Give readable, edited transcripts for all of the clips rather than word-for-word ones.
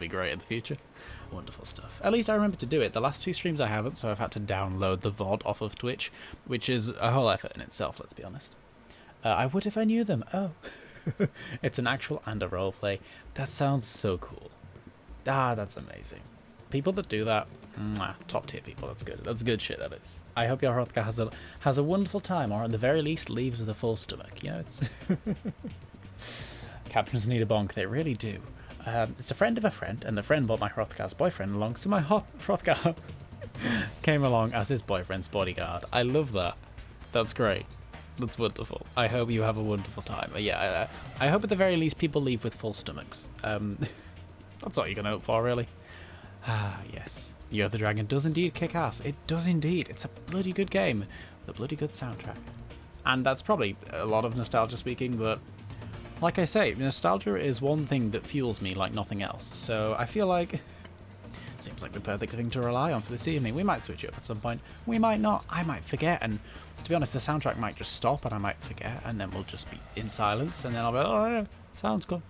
be great in the future. Wonderful stuff. At least I remember to do it. The last 2 streams I haven't, so I've had to download the VoD off of Twitch, which is a whole effort in itself, let's be honest. I would if I knew them. Oh. It's an actual and a roleplay. That sounds so cool. Ah, that's amazing. People that do that, mwah, top tier people. That's good. That's good shit, that is. I hope your Hrothgar has a wonderful time, or at the very least leaves with a full stomach. You know, it's... Captains need a bonk. They really do. It's a friend of a friend, and the friend brought my Hrothgar's boyfriend along, so my Hrothgar came along as his boyfriend's bodyguard. I love that. That's great. That's wonderful. I hope you have a wonderful time. Yeah, I hope at the very least people leave with full stomachs. That's all you can hope for, really. Ah, yes. Year of the Dragon does indeed kick ass. It does indeed. It's a bloody good game with a bloody good soundtrack. And that's probably a lot of nostalgia speaking, but like I say, nostalgia is one thing that fuels me like nothing else. So I feel like... Seems like the perfect thing to rely on for this evening. We might switch it up at some point. We might not. I might forget, and to be honest, the soundtrack might just stop and I might forget, and then we'll just be in silence, and then I'll be like, oh yeah, sounds good.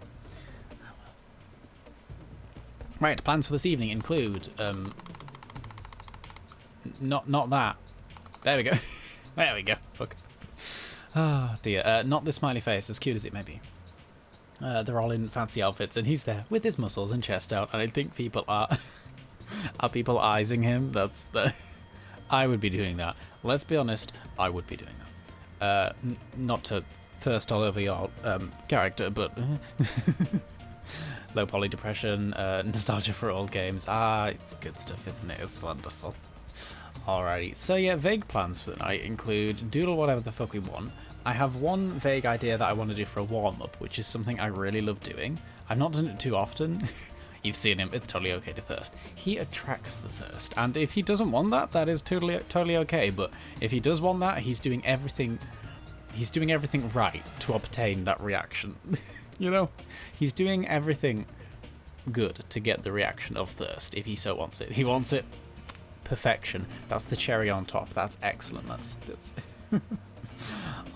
Right, plans for this evening include not that. There we go. There we go. Fuck. Oh dear. Not the smiley face, as cute as it may be. They're all in fancy outfits, and he's there with his muscles and chest out, and I think people are are people eyesing him. That's the I would be doing that. Let's be honest, I would be doing that. Not to thirst all over your character, but low poly depression, nostalgia for old games. Ah, it's good stuff, isn't it? It's wonderful. Alrighty, so yeah, vague plans for the night include doodle whatever the fuck we want. I have one vague idea that I want to do for a warm-up, which is something I really love doing. I've not done it too often. You've seen him, it's totally okay to thirst. He attracts the thirst, and if he doesn't want that, that is totally okay, but if he does want that, he's doing everything right to obtain that reaction. You know? He's doing everything good to get the reaction of thirst, if he so wants it. He wants it. Perfection. That's the cherry on top. That's excellent. That's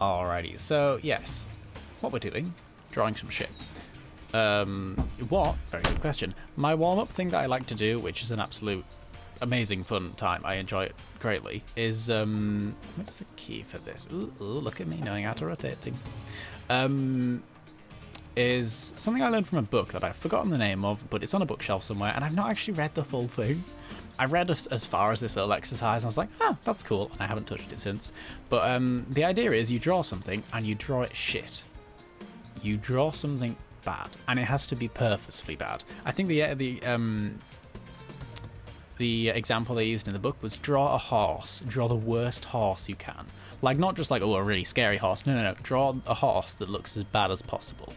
Alrighty, so yes, what we're doing, drawing some shit. What? Very good question. My warm-up thing that I like to do, which is an absolute amazing fun time, I enjoy it greatly, is, what's the key for this? Ooh, look at me knowing how to rotate things. Is something I learned from a book that I've forgotten the name of, but it's on a bookshelf somewhere, and I've not actually read the full thing. I read as far as this little exercise, and I was like, ah, that's cool, and I haven't touched it since. But the idea is you draw something, and you draw it shit. You draw something bad, and it has to be purposefully bad. I think the example they used in the book was draw a horse. Draw the worst horse you can. Like, not just like, oh, a really scary horse. No. Draw a horse that looks as bad as possible.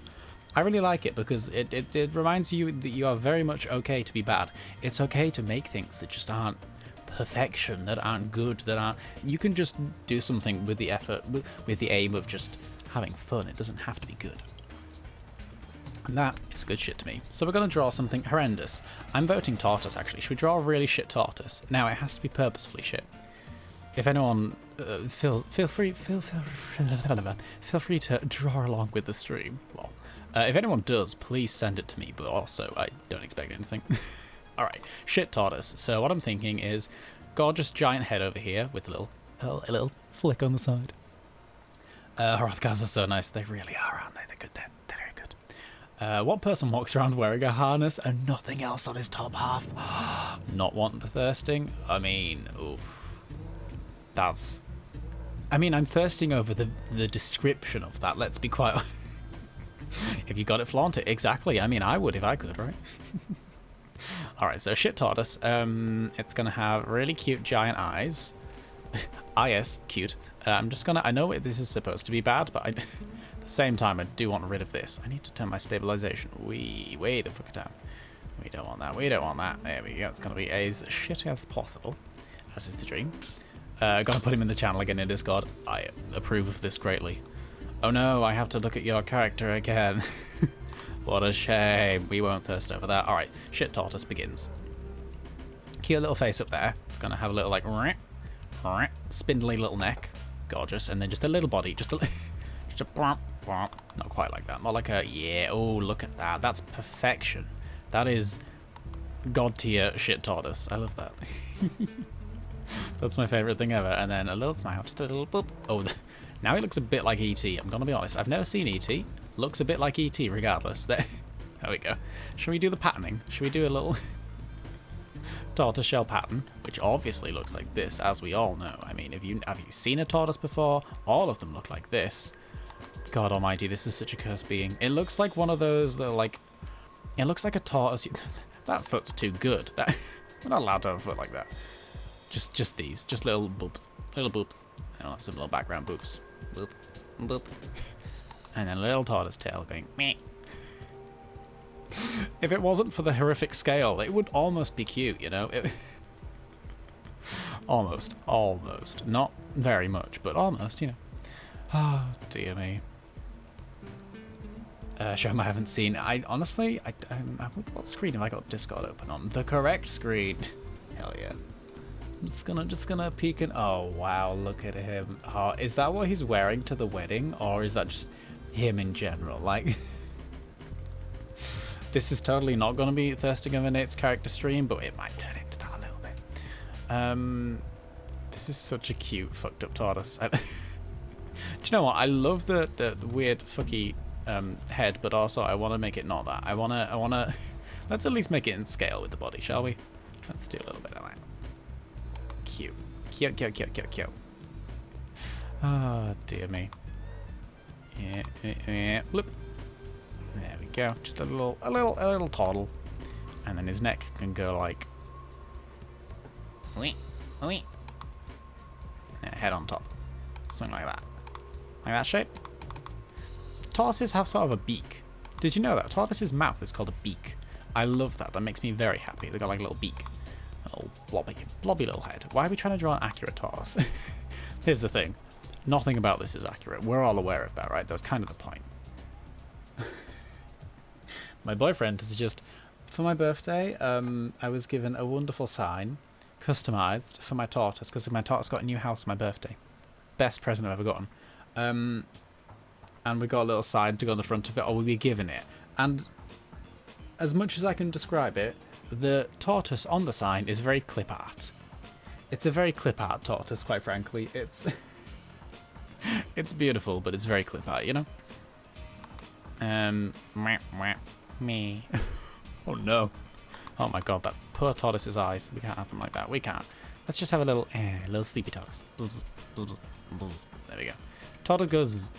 I really like it because it reminds you that you are very much okay to be bad. It's okay to make things that just aren't perfection, that aren't good, that aren't... You can just do something with the effort, with the aim of just having fun. It doesn't have to be good. And that is good shit to me. So we're going to draw something horrendous. I'm voting tortoise, actually. Should we draw a really shit tortoise? Now, it has to be purposefully shit. If anyone... feel free to draw along with the stream. Lol. If anyone does, please send it to me, but also I don't expect anything. Alright, shit tortoise. So what I'm thinking is gorgeous giant head over here with a little flick on the side. Hrothgars are so nice. They really are, aren't they? They're good. They're very good. What person walks around wearing a harness and nothing else on his top half? Not wanting the thirsting? I mean, oof. That's... I mean, I'm thirsting over the description of that, let's be quite honest. If you got it, flaunt it. Exactly. I mean, I would if I could, right? Alright, so shit tortoise. It's going to have really cute giant eyes. Yes, cute. I'm just going to... I know this is supposed to be bad, but at the same time, I do want rid of this. I need to turn my stabilization way the fuck down. We don't want that. We don't want that. There we go. It's going to be as shit as possible. As is the dream. Gotta put him in the channel again in Discord. I approve of this greatly. Oh no, I have to look at your character again. What a shame. We won't thirst over that. Alright, shit tortoise begins. Cute little face up there. It's going to have a little like spindly little neck. Gorgeous. And then just a little body. Just a not quite like that. More like a, yeah, oh, look at that. That's perfection. That is God tier shit tortoise. I love that. That's my favourite thing ever. And then a little smile, just a little boop. Oh, now he looks a bit like E.T. I'm gonna be honest. I've never seen E.T. Looks a bit like E.T. regardless. There we go. Should we do the patterning? Should we do a little tortoise shell pattern, which obviously looks like this, as we all know. I mean, have you seen a tortoise before? All of them look like this. God almighty, this is such a cursed being. It looks like one of those that are like, it looks like a tortoise. That foot's too good. We're not allowed to have a foot like that. Just these, just little boops, little boops. And I'll have some little background boops, boop, boop, and then a little tortoise tail going meh. If it wasn't for the horrific scale, it would almost be cute, you know? Almost. Not very much, but almost, you know. Oh, dear me. Show him I haven't seen. Honestly, what screen have I got Discord open on? The correct screen. Hell yeah. I'm just gonna peek and oh wow, look at him. Oh, is that what he's wearing to the wedding, or is that just him in general? Like, this is totally not gonna be Thirsting Over Nate's character stream, but it might turn into that a little bit. This is such a cute fucked up tortoise. Do you know what? I love the weird fucky head, but also I want to make it not that. I wanna let's at least make it in scale with the body, shall we? Let's do a little bit of that. Cute. Oh dear me. Yeah. Bloop. There we go. Just a little toddle, and then his neck can go like. Yeah, head on top, something like that. Like that shape. Tortoises have sort of a beak. Did you know that? Tortoise's mouth is called a beak. I love that. That makes me very happy. They've got like a little beak. A little blobby little head. Why are we trying to draw an accurate tortoise? Here's the thing. Nothing about this is accurate. We're all aware of that, right? That's kind of the point. My boyfriend is just... For my birthday, I was given a wonderful sign, customized for my tortoise, because my tortoise got a new house on my birthday. Best present I've ever gotten. And we got a little sign to go on the front of it, or we'll be given it. And as much as I can describe it, the tortoise on the sign is very clip art. It's a very clip art tortoise, quite frankly. It's it's beautiful, but it's very clip art, you know? Me. Oh no. Oh my god, that poor tortoise's eyes. We can't have them like that. We can't. Let's just have a little sleepy tortoise. There we go. Tortoise goes...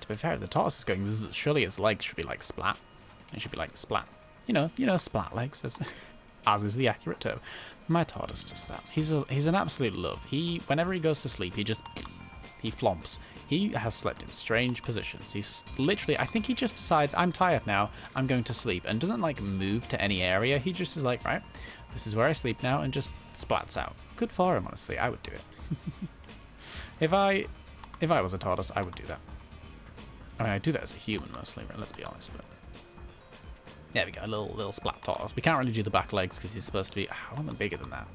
To be fair, if the tortoise is going zzz, surely its legs should be like splat. It should be like splat. You know, splat legs, as is the accurate term. My tortoise does that. He's an absolute love. Whenever he goes to sleep, he flomps. He has slept in strange positions. He's literally, I think he just decides, I'm tired now, I'm going to sleep, and doesn't like move to any area. He just is like, right, this is where I sleep now, and just splats out. Good for him, honestly. I would do it. If I was a tortoise, I would do that. I mean, I do that as a human mostly, right? Let's be honest, but... There we go, a little splat tortoise. We can't really do the back legs because he's supposed to be... I want them bigger than that.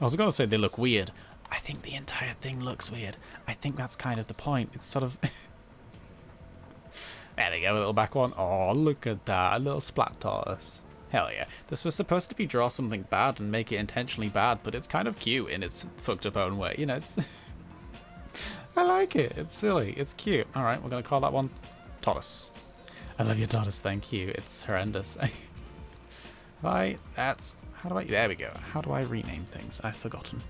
I was going to say they look weird. I think the entire thing looks weird. I think that's kind of the point. It's sort of... There we go, a little back one. Oh, look at that, a little splat tortoise. Hell yeah. This was supposed to be draw something bad and make it intentionally bad, but it's kind of cute in its fucked up own way. You know, it's... I like it. It's silly. It's cute. All right, we're going to call that one tortoise. I love your tortoise. Thank you. It's horrendous. How do I... There we go. How do I rename things? I've forgotten.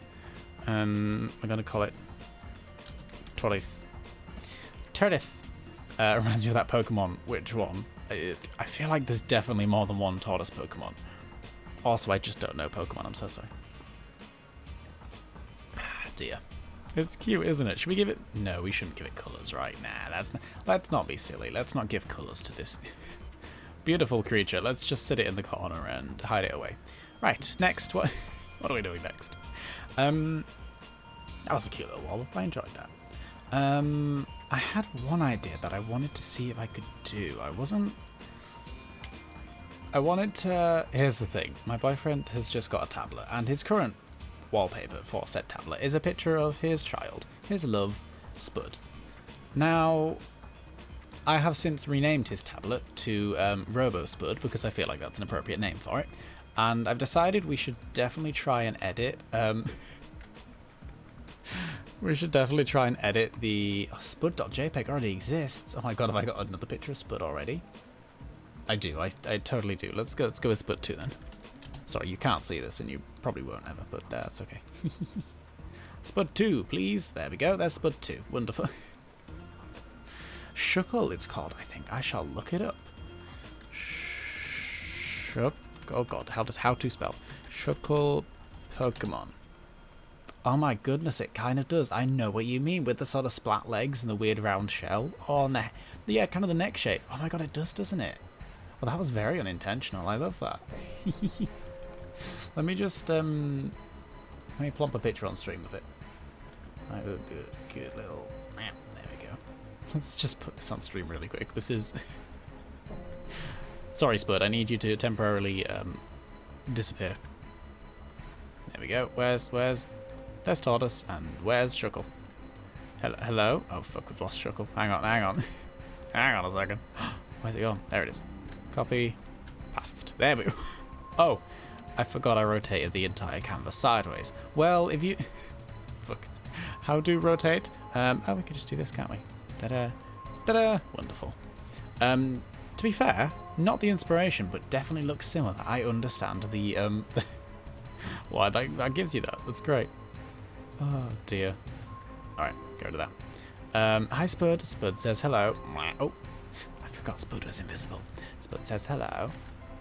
We're going to call it tortoise. Tortoise. Reminds me of that Pokemon. Which one? I feel like there's definitely more than one tortoise Pokemon. Also, I just don't know Pokemon. I'm so sorry. Ah, dear. It's cute, isn't it? Should we give it... No, we shouldn't give it colours, right? Nah, let's not be silly. Let's not give colours to this beautiful creature. Let's just sit it in the corner and hide it away. Right, next. What are we doing next? That was a cute little wall. I enjoyed that. I had one idea that I wanted to see if I could do. I wanted to... Here's the thing. My boyfriend has just got a tablet, and his current wallpaper for said tablet is a picture of his child, his love, Spud. Now, I have since renamed his tablet to Robo Spud because I feel like that's an appropriate name for it. And I've decided we should definitely try and edit. We should definitely try and edit the spud.jpg already exists. Oh my god, have I got another picture of spud already? I do. I totally do. Let's go with spud 2 then. Sorry, you can't see this, and you probably won't ever, but that's okay. Spud 2, please. There we go. There's spud 2. Wonderful. Sjoll, it's called, I think. I shall look it up. Oh god, how to spell? Sjoll Pokemon. Oh my goodness, it kind of does. I know what you mean with the sort of splat legs and the weird round shell. Oh, yeah, kind of the neck shape. Oh my god, it does, doesn't it? Well, that was very unintentional. I love that. Let me just, let me plump a picture on stream of it. Oh, good little, there we go. Let's just put this on stream really quick. This is, sorry Spud, I need you to temporarily, disappear. There we go. There's Tortoise, and where's Sjoll? Hello? Oh fuck, we've lost Sjoll. Hang on. Hang on a second. Where's it gone? There it is. Copy. Pasted. There we go. Oh, I forgot I rotated the entire canvas sideways. Well, if you... Fuck. How do rotate? Oh, we could just do this, can't we? Ta-da. Ta-da. Wonderful. To be fair, not the inspiration, but definitely looks similar. I understand the, why that gives you that. That's great. Oh, dear. Alright, go to that. Hi, Spud. Spud says hello. Oh, I forgot Spud was invisible. Spud says hello.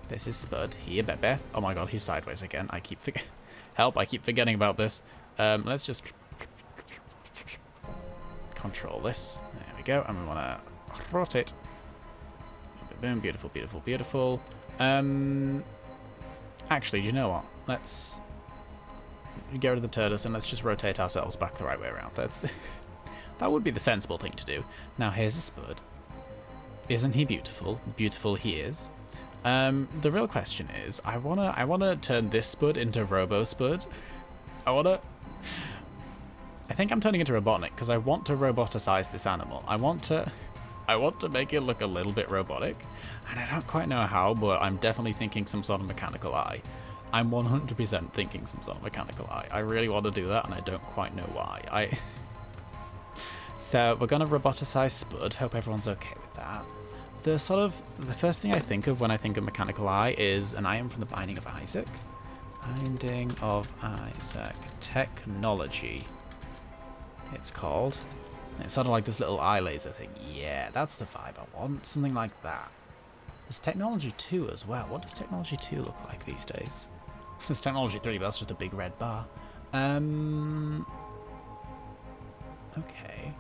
This is Spud. Here, baby. Oh my god, he's sideways again. I keep help, I keep forgetting about this. Let's just control this. There we go. And we want to rotate. Boom, beautiful, beautiful, beautiful. Actually, do you know what? Let's get rid of the tortoise and let's just rotate ourselves back the right way around. That would be the sensible thing to do. Now here's a Spud. Isn't he beautiful? Beautiful he is. The real question is, I wanna turn this Spud into robo Spud. I think I'm turning into Robotnik because I want to roboticize this animal. I want to make it look a little bit robotic, and I don't quite know how, but I'm definitely thinking some sort of mechanical eye. I'm 100% thinking some sort of mechanical eye. I really want to do that, and I don't quite know why. So we're gonna roboticize Spud. Hope everyone's okay with that. The first thing I think of when I think of mechanical eye is an item from the Binding of Isaac. Binding of Isaac technology. It's called. It's sort of like this little eye laser thing. Yeah, that's the vibe I want. Something like that. There's technology 2 as well. What does technology 2 look like these days? There's technology 3, but that's just a big red bar. Okay.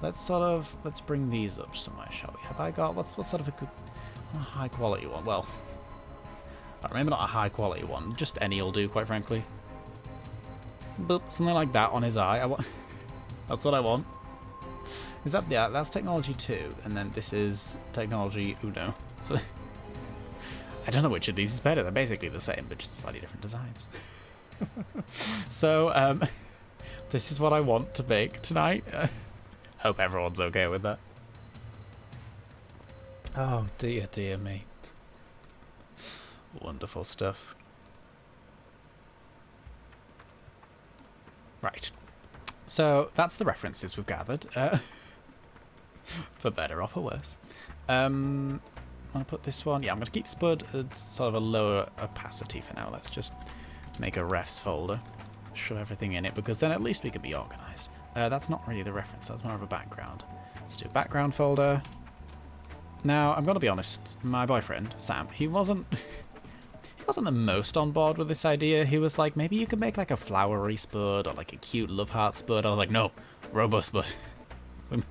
Let's bring these up somewhere, shall we? Have I got what's sort of a good high quality one? Well, maybe not a high quality one, just any will do, quite frankly. Boop, something like that on his eye. That's what I want. Is that, yeah, that's technology 2, and then this is technology uno. So I don't know which of these is better. They're basically the same, but just slightly different designs. So this is what I want to make tonight. Hope everyone's okay with that. Oh dear, dear me. Wonderful stuff. Right. So that's the references we've gathered. For better or for worse. I'm going to put this one. Yeah, I'm going to keep Spud at sort of a lower opacity for now. Let's just make a refs folder. Shove everything in it, because then at least we can be organised. That's not really the reference. That's more of a background. Let's do a background folder. Now, I'm going to be honest. My boyfriend, Sam, he wasn't the most on board with this idea. He was like, maybe you could make like a flowery Spud or like a cute love heart Spud. I was like, no, robo Spud. We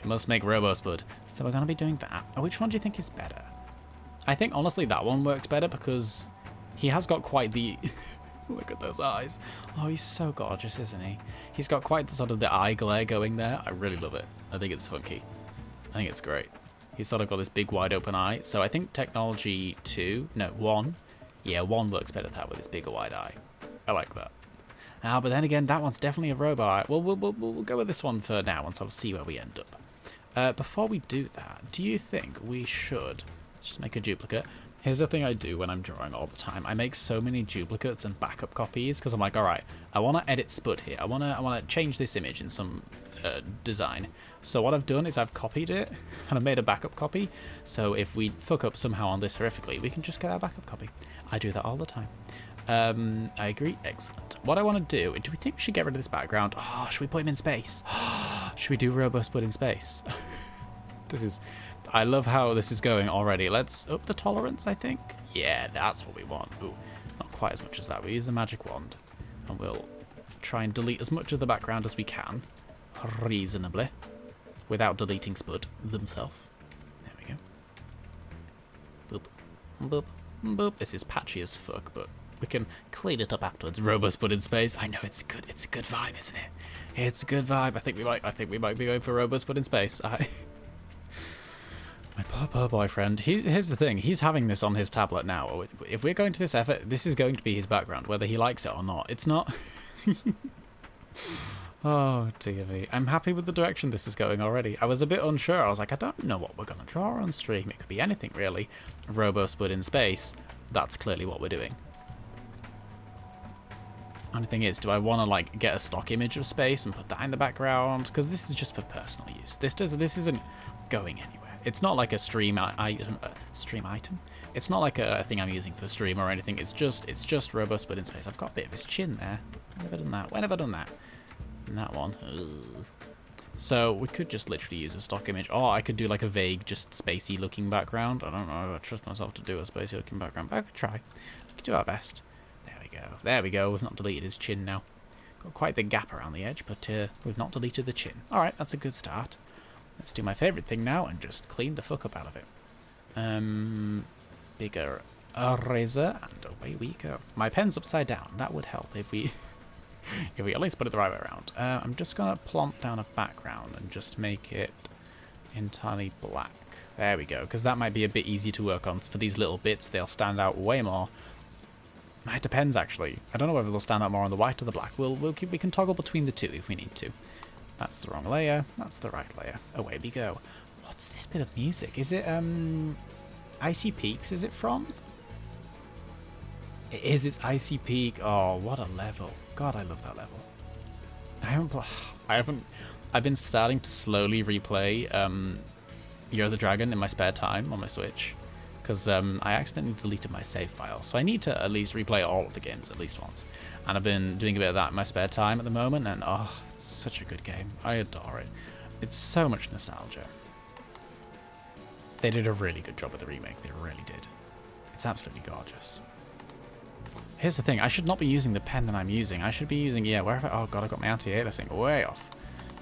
must make robo Spud. So we're going to be doing that. Which one do you think is better? I think honestly that one works better because he has got quite the... Look at those eyes. Oh, he's so gorgeous, isn't he? He's got quite the sort of the eye glare going there. I really love it. I think it's funky. I think it's great. He's sort of got this big wide open eye. So I think technology 2, no, 1. Yeah, 1 works better than that with its bigger wide eye. I like that. But then again, that one's definitely a robo eye. Well, we'll go with this one for now once I'll see where we end up. Before we do that, do you think we should... Let's just make a duplicate. Here's the thing I do when I'm drawing all the time. I make so many duplicates and backup copies because I'm like, all right, I want to edit spud here. I want to change this image in some design. So what I've done is I've copied it and I've made a backup copy. So if we fuck up somehow on this horrifically, we can just get our backup copy. I do that all the time. I agree. Excellent. What I want to do we think we should get rid of this background? Oh, should we put him in space? Should we do robo spud in space? I love how this is going already. Let's up the tolerance, I think. Yeah, that's what we want. Ooh, not quite as much as that. We use the magic wand and we'll try and delete as much of the background as we can, reasonably, without deleting spud themselves. There we go. Boop, boop, boop. This is patchy as fuck, but we can clean it up afterwards. Robo spud in space. I know it's good. It's a good vibe, isn't it? It's a good vibe. I think we might be going for robo spud in space. My poor boyfriend. Here's the thing. He's having this on his tablet now. If we're going to this effort, this is going to be his background, whether he likes it or not. It's not... Oh, dear me. I'm happy with the direction this is going already. I was a bit unsure. I was like, I don't know what we're going to draw on stream. It could be anything, really. Robo spud in space. That's clearly what we're doing. Only thing is, do I want to like get a stock image of space and put that in the background? Because this is just for personal use. This isn't going anywhere. It's not like a stream item. It's not like a thing I'm using for stream or anything. It's just robo spud in space. I've got a bit of his chin there. When have I done that? When have I done that? And that one. Ugh. So we could just literally use a stock image. Or I could do like a vague, just spacey looking background. I don't know. I trust myself to do a spacey looking background. But I could try. We could do our best. There we go. There we go. We've not deleted his chin now. Got quite the gap around the edge, but we've not deleted the chin. Alright, that's a good start. Let's do my favourite thing now and just clean the fuck up out of it. Bigger eraser, and away we go. My pen's upside down. That would help if we if we at least put it the right way around. I'm just going to plonk down a background and just make it entirely black. There we go, because that might be a bit easy to work on. For these little bits, they'll stand out way more. It depends, actually. I don't know whether they'll stand out more on the white or the black. We can toggle between the two if we need to. That's the wrong layer. That's the right layer. Away we go. What's this bit of music? Is it, Icy Peaks, is it from? It is, it's Icy Peak. Oh, what a level. God, I love that level. I've been starting to slowly replay, Year of the Dragon in my spare time on my Switch. Because, I accidentally deleted my save file. So I need to at least replay all of the games at least once. And I've been doing a bit of that in my spare time at the moment, and oh, it's such a good game. I adore it. It's so much nostalgia. They did a really good job with the remake, they really did. It's absolutely gorgeous. Here's the thing, I should not be using the pen that I'm using. I should be using, oh god, I got my anti-aliasing way off.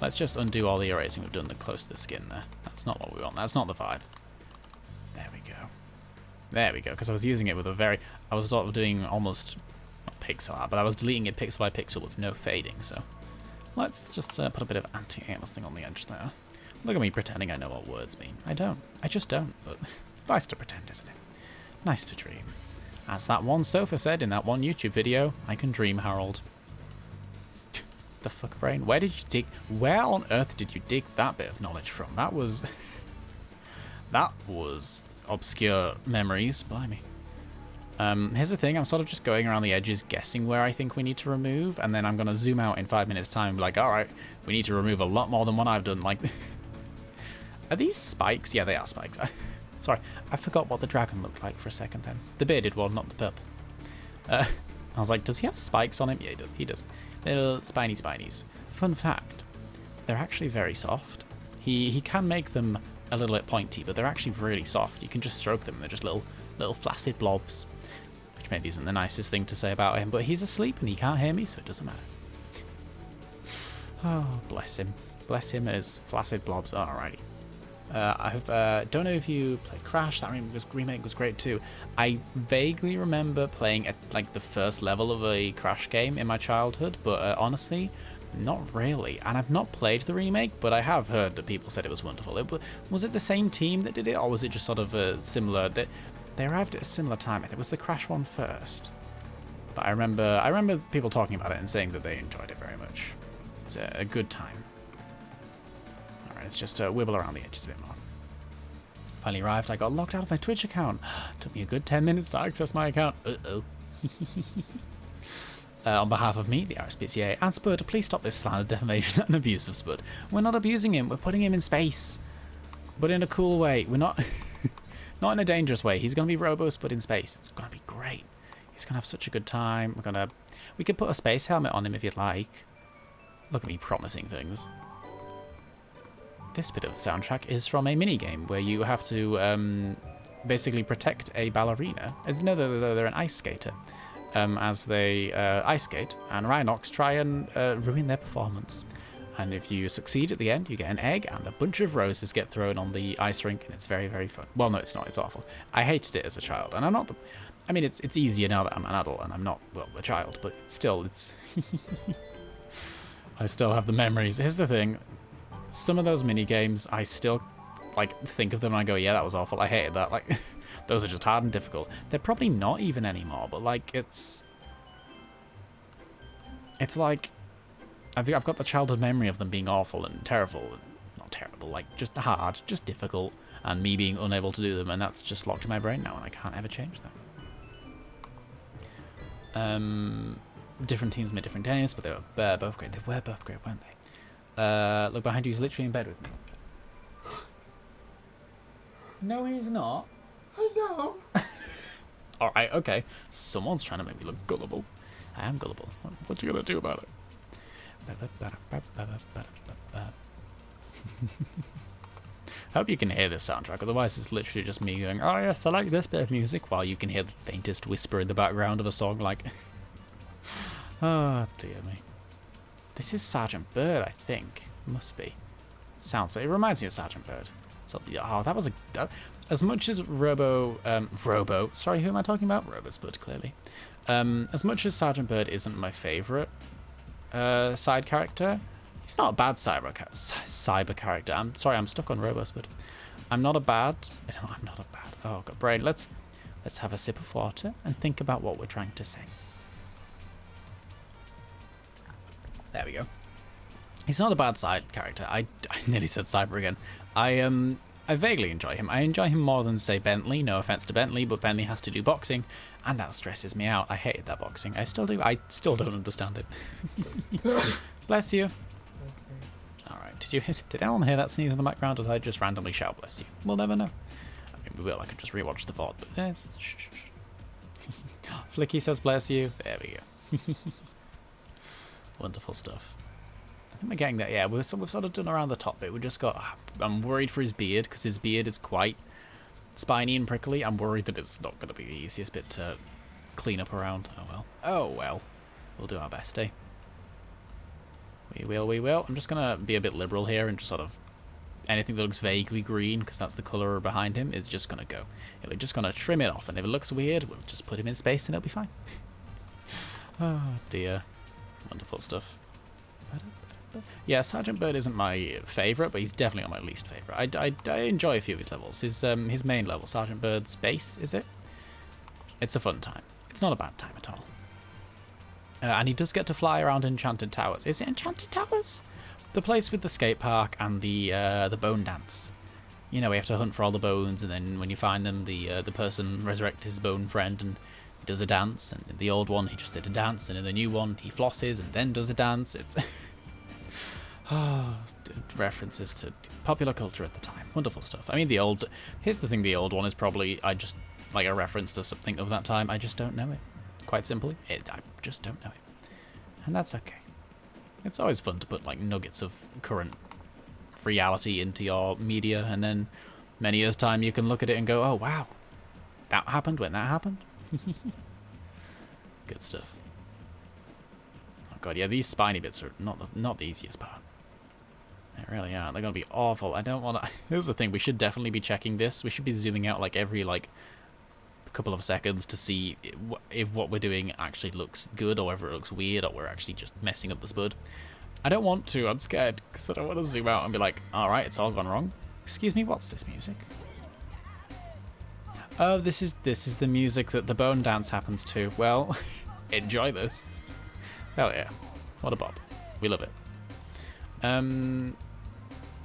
Let's just undo all the erasing we've done close to the skin there. That's not what we want, that's not the vibe. There we go. There we go, because I was using it with I was sort of doing almost... pixel art, but I was deleting it pixel by pixel with no fading, so let's just put a bit of anti-aliasing on the edge there. Look at me pretending I know what words mean. I don't. I just don't, but it's nice to pretend, isn't it? Nice to dream. As that one Sofa said in that one YouTube video, I can dream, Harold. The fuck, brain? Where on earth did you dig that bit of knowledge from? That was obscure memories, blimey. Here's the thing, I'm sort of just going around the edges guessing where I think we need to remove, and then I'm going to zoom out in 5 minutes time and be like, alright, we need to remove a lot more than what I've done. Like, are these spikes? Yeah, they are spikes. Sorry, I forgot what the dragon looked like for a second then. The bearded one, not the pup. I was like, does he have spikes on him? Yeah, he does. Little spiny spinies. Fun fact, they're actually very soft. He can make them a little bit pointy, but they're actually really soft. You can just stroke them, they're just little flaccid blobs. Which maybe isn't the nicest thing to say about him, but he's asleep and he can't hear me, so it doesn't matter. Oh, bless him. Bless him and his flaccid blobs. Alrighty. Don't know if you played Crash. That remake was great too. I vaguely remember playing at like the first level of a Crash game in my childhood, but honestly, not really. And I've not played the remake, but I have heard that people said it was wonderful. Was it the same team that did it, or was it just sort of a similar? They arrived at a similar time. I think it was the Crash one first. But I remember people talking about it and saying that they enjoyed it very much. It's a good time. Alright, let's just wibble around the edges a bit more. Finally arrived. I got locked out of my Twitch account. Took me a good 10 minutes to access my account. Uh-oh. On behalf of me, the RSPCA, and Spud, please stop this slander, defamation, and abuse of Spud. We're not abusing him. We're putting him in space. But in a cool way. We're not... not in a dangerous way. He's going to be robo Spud in space. It's going to be great. He's going to have such a good time. We could put a space helmet on him if you'd like. Look at me promising things. This bit of the soundtrack is from a minigame where you have to basically protect a ballerina. No, they're an ice skater. As they ice skate, and Rhinox try and ruin their performance. And if you succeed at the end, you get an egg and a bunch of roses get thrown on the ice rink, and it's very, very fun. Well, no, it's not. It's awful. I hated it as a child, and I'm not... I mean, it's easier now that I'm an adult and I'm not, well, a child, but still, it's... I still have the memories. Here's the thing. Some of those mini games, I still, like, think of them and I go, yeah, that was awful. I hated that. Like, those are just hard and difficult. They're probably not even anymore, but, like, it's like... I've got the childhood memory of them being awful and terrible. Not terrible, like, just hard, just difficult, and me being unable to do them, and that's just locked in my brain now, and I can't ever change them. Different teams made different days, but they were both great. They were both great, weren't they? Look behind you, he's literally in bed with me. No, he's not. I know. Alright, okay. Someone's trying to make me look gullible. I am gullible. What are you going to do about it? I hope you can hear this soundtrack, otherwise it's literally just me going, oh yes, I like this bit of music, while you can hear the faintest whisper in the background of a song like... Oh, dear me. This is Sergeant Bird, I think. Must be. Sounds like... It reminds me of Sergeant Bird. So, oh, that was a... as much as Robo... Sorry, who am I talking about? Robo Spud, clearly. As much as Sergeant Bird isn't my favourite side character, he's not a bad cyber character. I'm sorry, I'm stuck on Robo Spud. I'm not a bad... No, I'm not a bad... Oh, God, brain. Let's have a sip of water and think about what we're trying to say. There we go. He's not a bad side character. I nearly said cyber again. I vaguely enjoy him. I enjoy him more than, say, Bentley. No offense to Bentley, but Bentley has to do boxing, and that stresses me out. I hated that boxing. I still do. I still don't understand it. Bless you. Okay. All right. Did anyone hear that sneeze in the background, or did I just randomly shout "bless you"? We'll never know. I mean, we will. I could just rewatch the VOD, but shh. Flicky says "bless you." There we go. Wonderful stuff. I think we're getting there. Yeah, we've sort of done around the top bit. We just got... I'm worried for his beard, because his beard is quite spiny and prickly. I'm worried that it's not going to be the easiest bit to clean up around. Oh, well. Oh, well. We'll do our best, eh? We will. I'm just going to be a bit liberal here and just sort of... Anything that looks vaguely green, because that's the colour behind him, is just going to go. We're just going to trim it off, and if it looks weird, we'll just put him in space and it'll be fine. Oh, dear. Wonderful stuff. Yeah, Sergeant Bird isn't my favourite, but he's definitely not my least favourite. I enjoy a few of his levels. His main level, Sergeant Bird's base, is it? It's a fun time. It's not a bad time at all. And he does get to fly around Enchanted Towers. Is it Enchanted Towers? The place with the skate park and the bone dance. You know, we have to hunt for all the bones, and then when you find them, the person resurrects his bone friend and he does a dance. And in the old one, he just did a dance, and in the new one, he flosses and then does a dance. It's... references to popular culture at the time. Wonderful stuff. I mean, here's the thing, the old one is probably, I just, like a reference to something of that time. I just don't know it. Quite simply. I just don't know it. And that's okay. It's always fun to put, like, nuggets of current reality into your media, and then many years' time you can look at it and go, oh, wow. That happened when that happened? Good stuff. Oh, God, yeah, these spiny bits are not the easiest part. They really are. They're going to be awful. I don't want to... Here's the thing. We should definitely be checking this. We should be zooming out like every couple of seconds to see if what we're doing actually looks good, or whether it looks weird, or we're actually just messing up the spud. I don't want to. I'm scared because I don't want to zoom out and be like, all right, it's all gone wrong. Excuse me, what's this music? Oh, this is the music that the bone dance happens to. Well, enjoy this. Hell yeah. What a bop. We love it.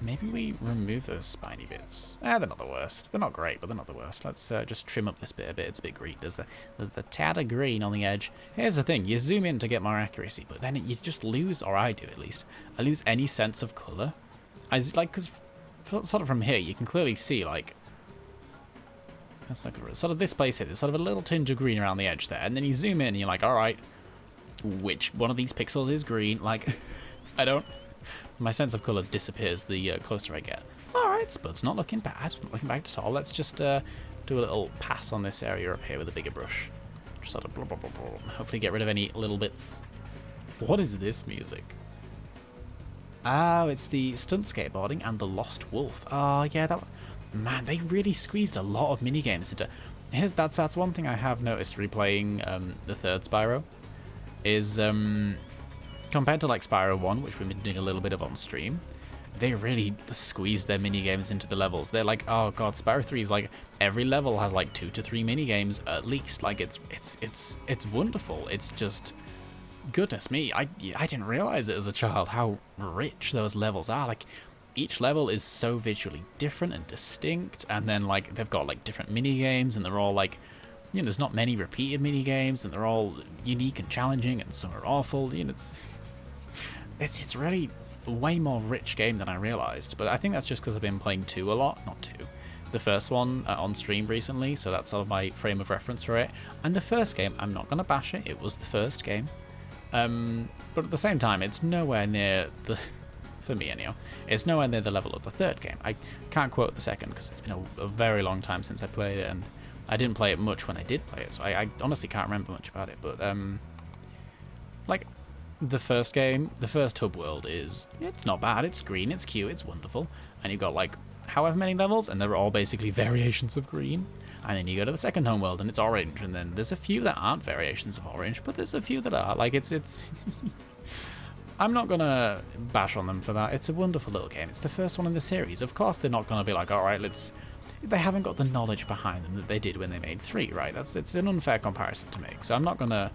maybe we remove those spiny bits. They're not the worst. They're not great, but they're not the worst. Let's just trim up this bit a bit. It's a bit green. There's the tad of green on the edge. Here's the thing. You zoom in to get more accuracy, but then you just lose, or I do at least, I lose any sense of colour. Because sort of from here, you can clearly see, like, that's not good. Sort of this place here, there's sort of a little tinge of green around the edge there, and then you zoom in and you're like, alright, which one of these pixels is green? Like, my sense of colour disappears the closer I get. Alright, Spud's not looking bad, not looking bad at all. Let's just do a little pass on this area up here with a bigger brush. Just sort of blah, blah, blah, blah. Hopefully get rid of any little bits. What is this music? Oh, it's the stunt skateboarding and the Lost Wolf. Oh, yeah, man, they really squeezed a lot of minigames into... That's one thing I have noticed replaying the third Spyro, is compared to like Spyro 1, which we've been doing a little bit of on stream, they really squeezed their minigames into the levels. They're like, oh god, Spyro 3 is like, every level has like 2 to 3 minigames at least. Like, it's wonderful. It's just... Goodness me, I didn't realize it as a child how rich those levels are. Like, each level is so visually different and distinct, and then like they've got like different mini games, and they're all like, you know, there's not many repeated mini games, and they're all unique and challenging, and some are awful. You know, it's really a way more rich game than I realized. But I think that's just because I've been playing 2 a lot, not 2. The first one on stream recently, so that's sort of my frame of reference for it. And the first game, I'm not gonna bash it. It was the first game. But at the same time, it's nowhere near the, for me anyhow, it's nowhere near the level of the third game. I can't quote the second because it's been a very long time since I played it, and I didn't play it much when I did play it, so I honestly can't remember much about it. But like the first game, the first hub world it's not bad. It's green, it's cute, it's wonderful, and you've got like however many levels, and they're all basically variations of green. And then you go to the second home world and it's orange, and then there's a few that aren't variations of orange, but there's a few that are. Like, it's I'm not gonna bash on them for that. It's a wonderful little game. It's the first one in the series. Of course they're not gonna be like, alright, they haven't got the knowledge behind them that they did when they made 3, right? It's an unfair comparison to make, so I'm not gonna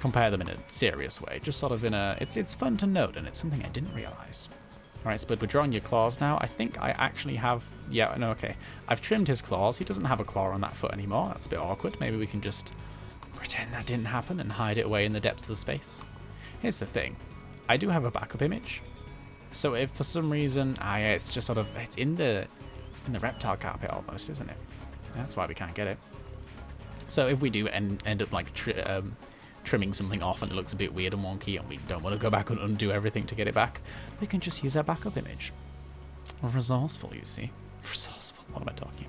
compare them in a serious way. Just sort of in a, it's fun to note, and it's something I didn't realize. Alright, Spud, we're drawing your claws now. I think I actually have... Yeah, no, okay. I've trimmed his claws. He doesn't have a claw on that foot anymore. That's a bit awkward. Maybe we can just pretend that didn't happen and hide it away in the depths of space. Here's the thing. I do have a backup image. So if for some reason... it's just sort of... It's in the reptile carpet almost, isn't it? That's why we can't get it. So if we do end up like trimming something off and it looks a bit weird and wonky and we don't want to go back and undo everything to get it back, we can just use our backup image. Resourceful, you see. Resourceful, what am I talking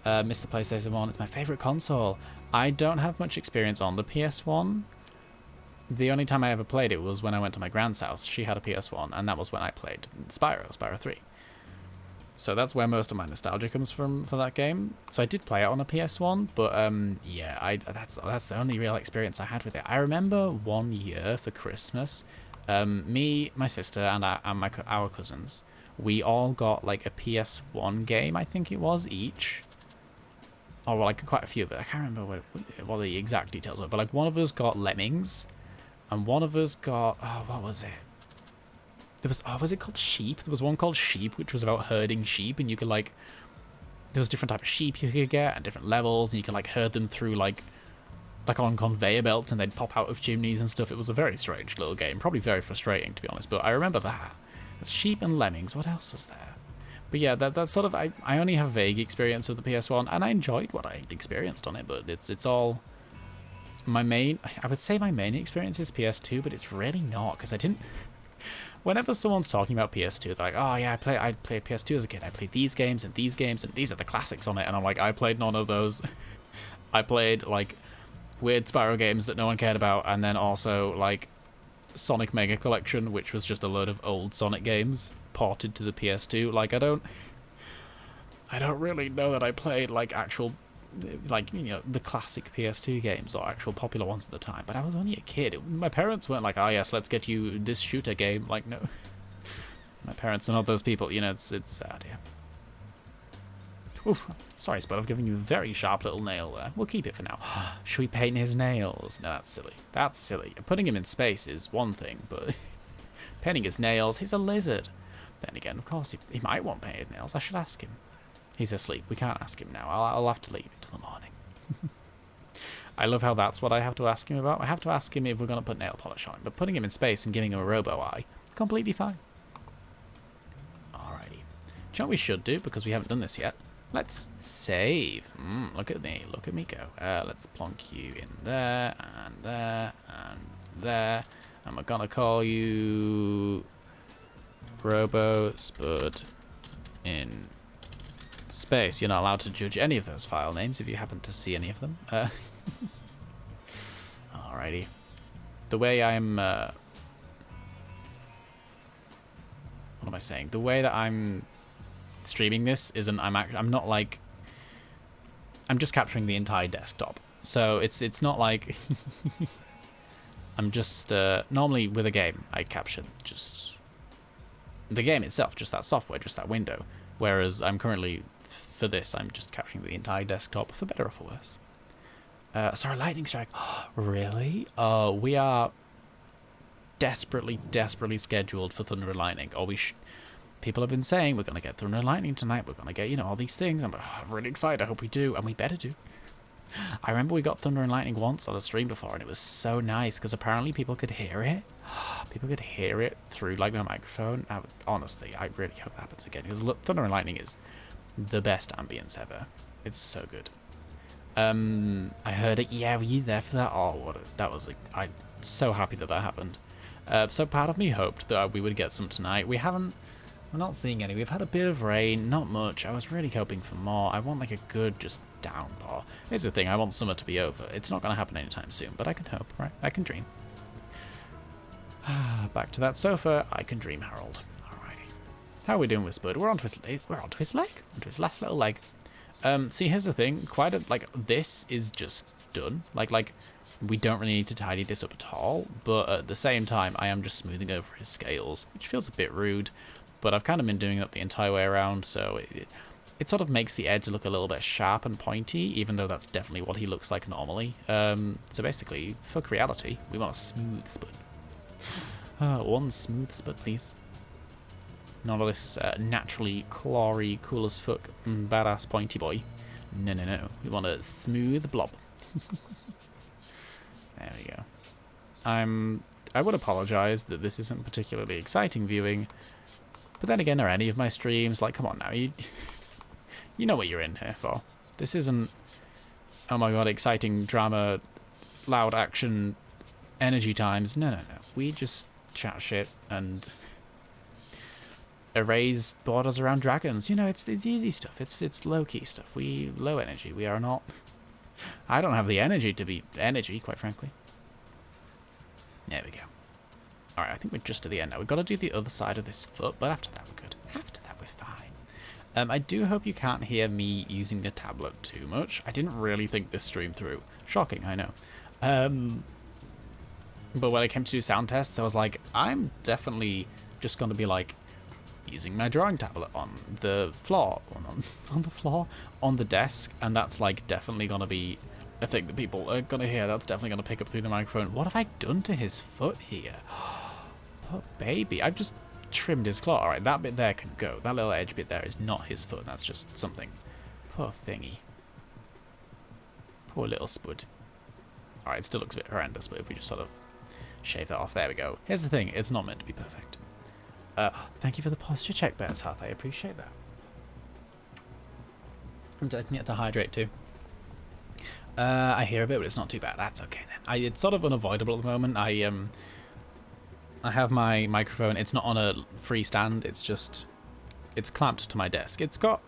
about? Missed the PlayStation 1, it's my favourite console. I don't have much experience on the PS1. The only time I ever played it was when I went to my grand's house. She had a PS1, and that was when I played Spyro 3. So that's where most of my nostalgia comes from for that game. So I did play it on a PS1, but yeah, that's the only real experience I had with it. I remember one year for Christmas, me, my sister, and our cousins, we all got like a PS1 game, I think it was, each. Or like quite a few, but I can't remember what the exact details were. But like one of us got Lemmings, and one of us got, oh, what was it? There was, oh, was it called Sheep? There was one called Sheep, which was about herding sheep, and you could like, there was different type of sheep you could get, and different levels, and you could like herd them through like on conveyor belts, and they'd pop out of chimneys and stuff. It was a very strange little game, probably very frustrating to be honest, but I remember that. There's Sheep and Lemmings, what else was there? But yeah, that's sort of, I only have vague experience of the PS1, and I enjoyed what I experienced on it, but it's all, I would say my main experience is PS2, but it's really not, because I didn't, whenever someone's talking about PS2, they're like, oh yeah, I played PS2 as a kid, I played these games, and these are the classics on it, and I'm like, I played none of those. I played, like, weird Spyro games that no one cared about, and then also, like, Sonic Mega Collection, which was just a load of old Sonic games ported to the PS2. Like, I don't really know that I played, like, actual, like, you know, the classic PS2 games or actual popular ones at the time, but I was only a kid. My parents weren't like, oh yes, let's get you this shooter game. Like, no. My parents are not those people, you know, it's sad, yeah. Oof, sorry, Spud, I've given you a very sharp little nail there. We'll keep it for now. Should we paint his nails? No, that's silly. That's silly. Putting him in space is one thing, but painting his nails, he's a lizard. Then again, of course, he might want painted nails. I should ask him. He's asleep. We can't ask him now. I'll have to leave it till the morning. I love how that's what I have to ask him about. I have to ask him if we're going to put nail polish on him. But putting him in space and giving him a robo eye, completely fine. Alrighty. Do you know what we should do? Because we haven't done this yet. Let's save. Look at me. Look at me go. Let's plonk you in there, and there, and there. And we're going to call you robo spud in space. You're not allowed to judge any of those file names if you happen to see any of them. Alrighty. The way I'm... what am I saying? The way that I'm streaming this isn't... I'm not like... I'm just capturing the entire desktop. So it's not like... I'm just... normally with a game, I capture just... the game itself, just that software, just that window. Whereas I'm currently... for this, I'm just capturing the entire desktop, for better or for worse. Sorry, lightning strike. Really? We are desperately scheduled for thunder and lightning. Or people have been saying we're going to get thunder and lightning tonight. We're going to get, all these things. I'm really excited. I hope we do, and we better do. I remember we got thunder and lightning once on a stream before, and it was so nice because apparently people could hear it. People could hear it through like my microphone. Honestly, I really hope that happens again because thunder and lightning is the best ambience ever. It's so good. I heard it. Yeah, were you there for that? Oh, that was I'm so happy that happened. So part of me hoped that we would get some tonight. We're not seeing any. We've had a bit of rain, not much. I was really hoping for more. I want like a good just downpour. Here's the thing, I want summer to be over. It's not going to happen anytime soon, but I can hope, right? I can dream. Back to that sofa. I can dream, Harold. Alrighty. How are we doing with Spud? We're onto his leg. Onto his last little leg. See, here's the thing. This is just done. Like, we don't really need to tidy this up at all. But at the same time, I am just smoothing over his scales, which feels a bit rude. But I've kind of been doing that the entire way around, so it sort of makes the edge look a little bit sharp and pointy, even though that's definitely what he looks like normally. So basically, fuck reality. We want a smooth Spud. One smooth Spud, please. None of this naturally clawy, cool as fuck, badass pointy boy. No. We want a smooth blob. There we go. I would apologise that this isn't particularly exciting viewing, but then again, are any of my streams like, come on now, you know what you're in here for. This isn't, oh my god, exciting drama, loud action, energy times. No. We just chat shit and erase borders around dragons. It's easy stuff. It's low-key stuff. Low energy. We are not... I don't have the energy to be energy, quite frankly. There we go. Alright, I think we're just to the end now. We've got to do the other side of this foot, but after that we're good. After that we're fine. I do hope you can't hear me using the tablet too much. I didn't really think this stream through. Shocking, I know. But when it came to do sound tests, I was like, I'm definitely just going to be like, using my drawing tablet on the floor, on the desk, and that's like definitely gonna be a thing that people are gonna hear. That's definitely gonna pick up through the microphone. What have I done to his foot here? Poor baby. I've just trimmed his claw. Alright, that bit there can go. That little edge bit there is not his foot. That's just something. Poor thingy. Poor little Spud. Alright, it still looks a bit horrendous, but if we just sort of shave that off, there we go. Here's the thing, it's not meant to be perfect. Thank you for the posture check, Bear's Hearth. I appreciate that. I'm taking it to hydrate too. I hear a bit, but it's not too bad. That's okay then. It's sort of unavoidable at the moment. I have my microphone. It's not on a free stand. It's clamped to my desk. It's got...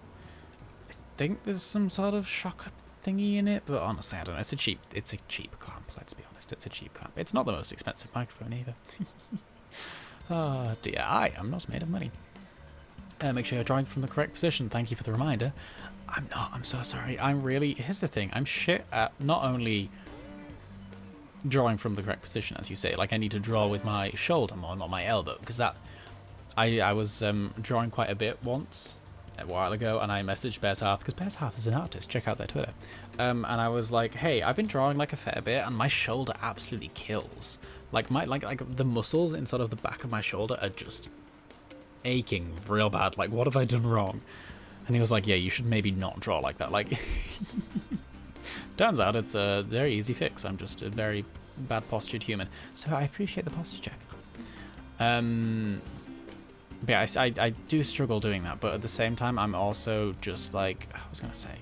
I think there's some sort of shock thingy in it, but honestly, I don't know. It's a cheap clamp. Let's be honest. It's a cheap clamp. It's not the most expensive microphone either. Oh dear, I am not made of money. Make sure you're drawing from the correct position. Thank you for the reminder. I'm not, I'm so sorry. Here's the thing, I'm shit at not only drawing from the correct position, as you say, like I need to draw with my shoulder more, not my elbow, because that, I was drawing quite a bit once, a while ago, and I messaged Bear's Hearth, because Bear's Hearth is an artist, check out their Twitter, and I was like, hey, I've been drawing like a fair bit, and my shoulder absolutely kills. Like the muscles inside of the back of my shoulder are just aching real bad. Like, what have I done wrong? And he was like, yeah, you should maybe not draw like that. Like, turns out it's a very easy fix. I'm just a very bad postured human. So I appreciate the posture check. But yeah, I do struggle doing that. But at the same time, I'm also just like, I was going to say,